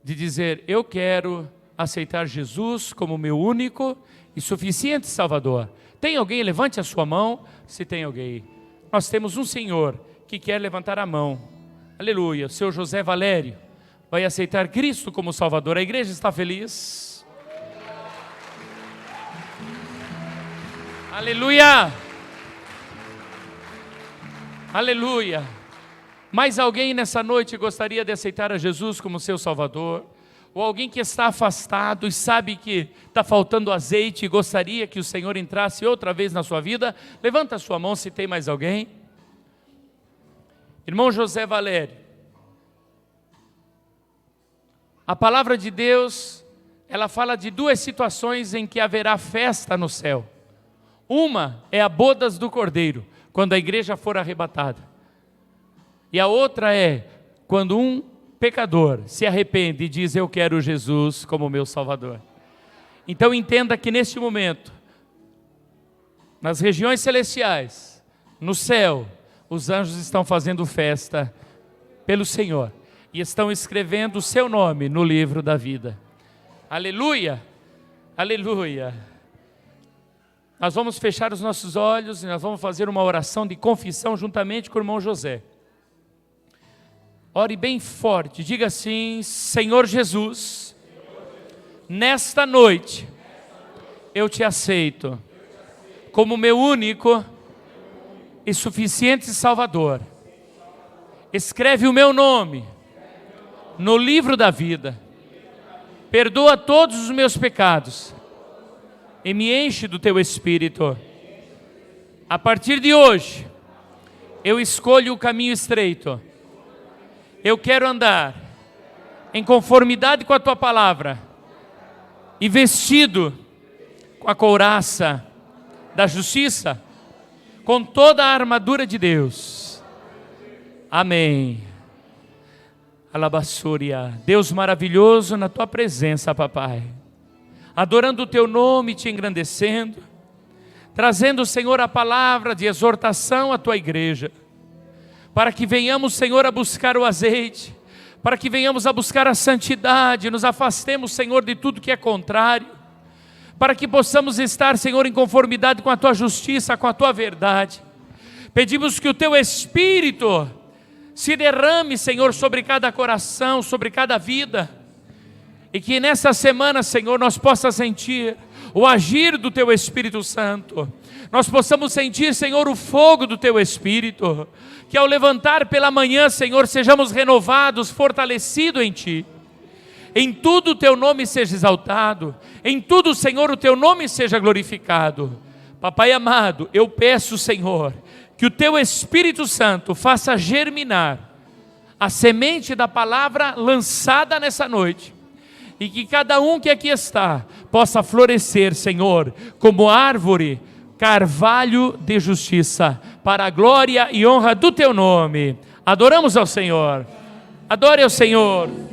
de dizer, eu quero aceitar Jesus como meu único e suficiente Salvador. Tem alguém? Levante a sua mão, se tem alguém. Nós temos um senhor que quer levantar a mão. Aleluia, o seu José Valério vai aceitar Cristo como Salvador. A igreja está feliz? Aleluia! Aleluia! Mais alguém nessa noite gostaria de aceitar a Jesus como seu Salvador? Ou alguém que está afastado e sabe que está faltando azeite e gostaria que o Senhor entrasse outra vez na sua vida? Levanta a sua mão se tem mais alguém. Irmão José Valério, a palavra de Deus, ela fala de duas situações em que haverá festa no céu. Uma é a bodas do Cordeiro, quando a igreja for arrebatada. E a outra é quando um pecador se arrepende e diz, eu quero Jesus como meu Salvador. Então entenda que neste momento, nas regiões celestiais, no céu, os anjos estão fazendo festa pelo Senhor e estão escrevendo o seu nome no livro da vida. Aleluia, aleluia. Nós vamos fechar os nossos olhos e nós vamos fazer uma oração de confissão juntamente com o irmão José. Ore bem forte, diga assim: Senhor Jesus, nesta noite eu te aceito como meu único e suficiente Salvador. Escreve o meu nome no livro da vida. Perdoa todos os meus pecados e me enche do teu Espírito. A partir de hoje, eu escolho o caminho estreito. Eu quero andar em conformidade com a tua palavra e vestido com a couraça da justiça, com toda a armadura de Deus. Amém. Alabassúria. Deus maravilhoso, na tua presença, papai, adorando o teu nome, te engrandecendo, trazendo, Senhor, a palavra de exortação à tua igreja, para que venhamos, Senhor, a buscar o azeite, para que venhamos a buscar a santidade, nos afastemos, Senhor, de tudo que é contrário, para que possamos estar, Senhor, em conformidade com a tua justiça, com a tua verdade. Pedimos que o teu Espírito se derrame, Senhor, sobre cada coração, sobre cada vida, e que nessa semana, Senhor, nós possamos sentir o agir do teu Espírito Santo, nós possamos sentir, Senhor, o fogo do teu Espírito, que ao levantar pela manhã, Senhor, sejamos renovados, fortalecidos em ti. Em tudo o teu nome seja exaltado, em tudo, Senhor, o teu nome seja glorificado. Papai amado, eu peço, Senhor, que o teu Espírito Santo faça germinar a semente da palavra lançada nessa noite, e que cada um que aqui está possa florescer, Senhor, como árvore, carvalho de justiça, para a glória e honra do teu nome. Adoramos ao Senhor. Adore ao Senhor.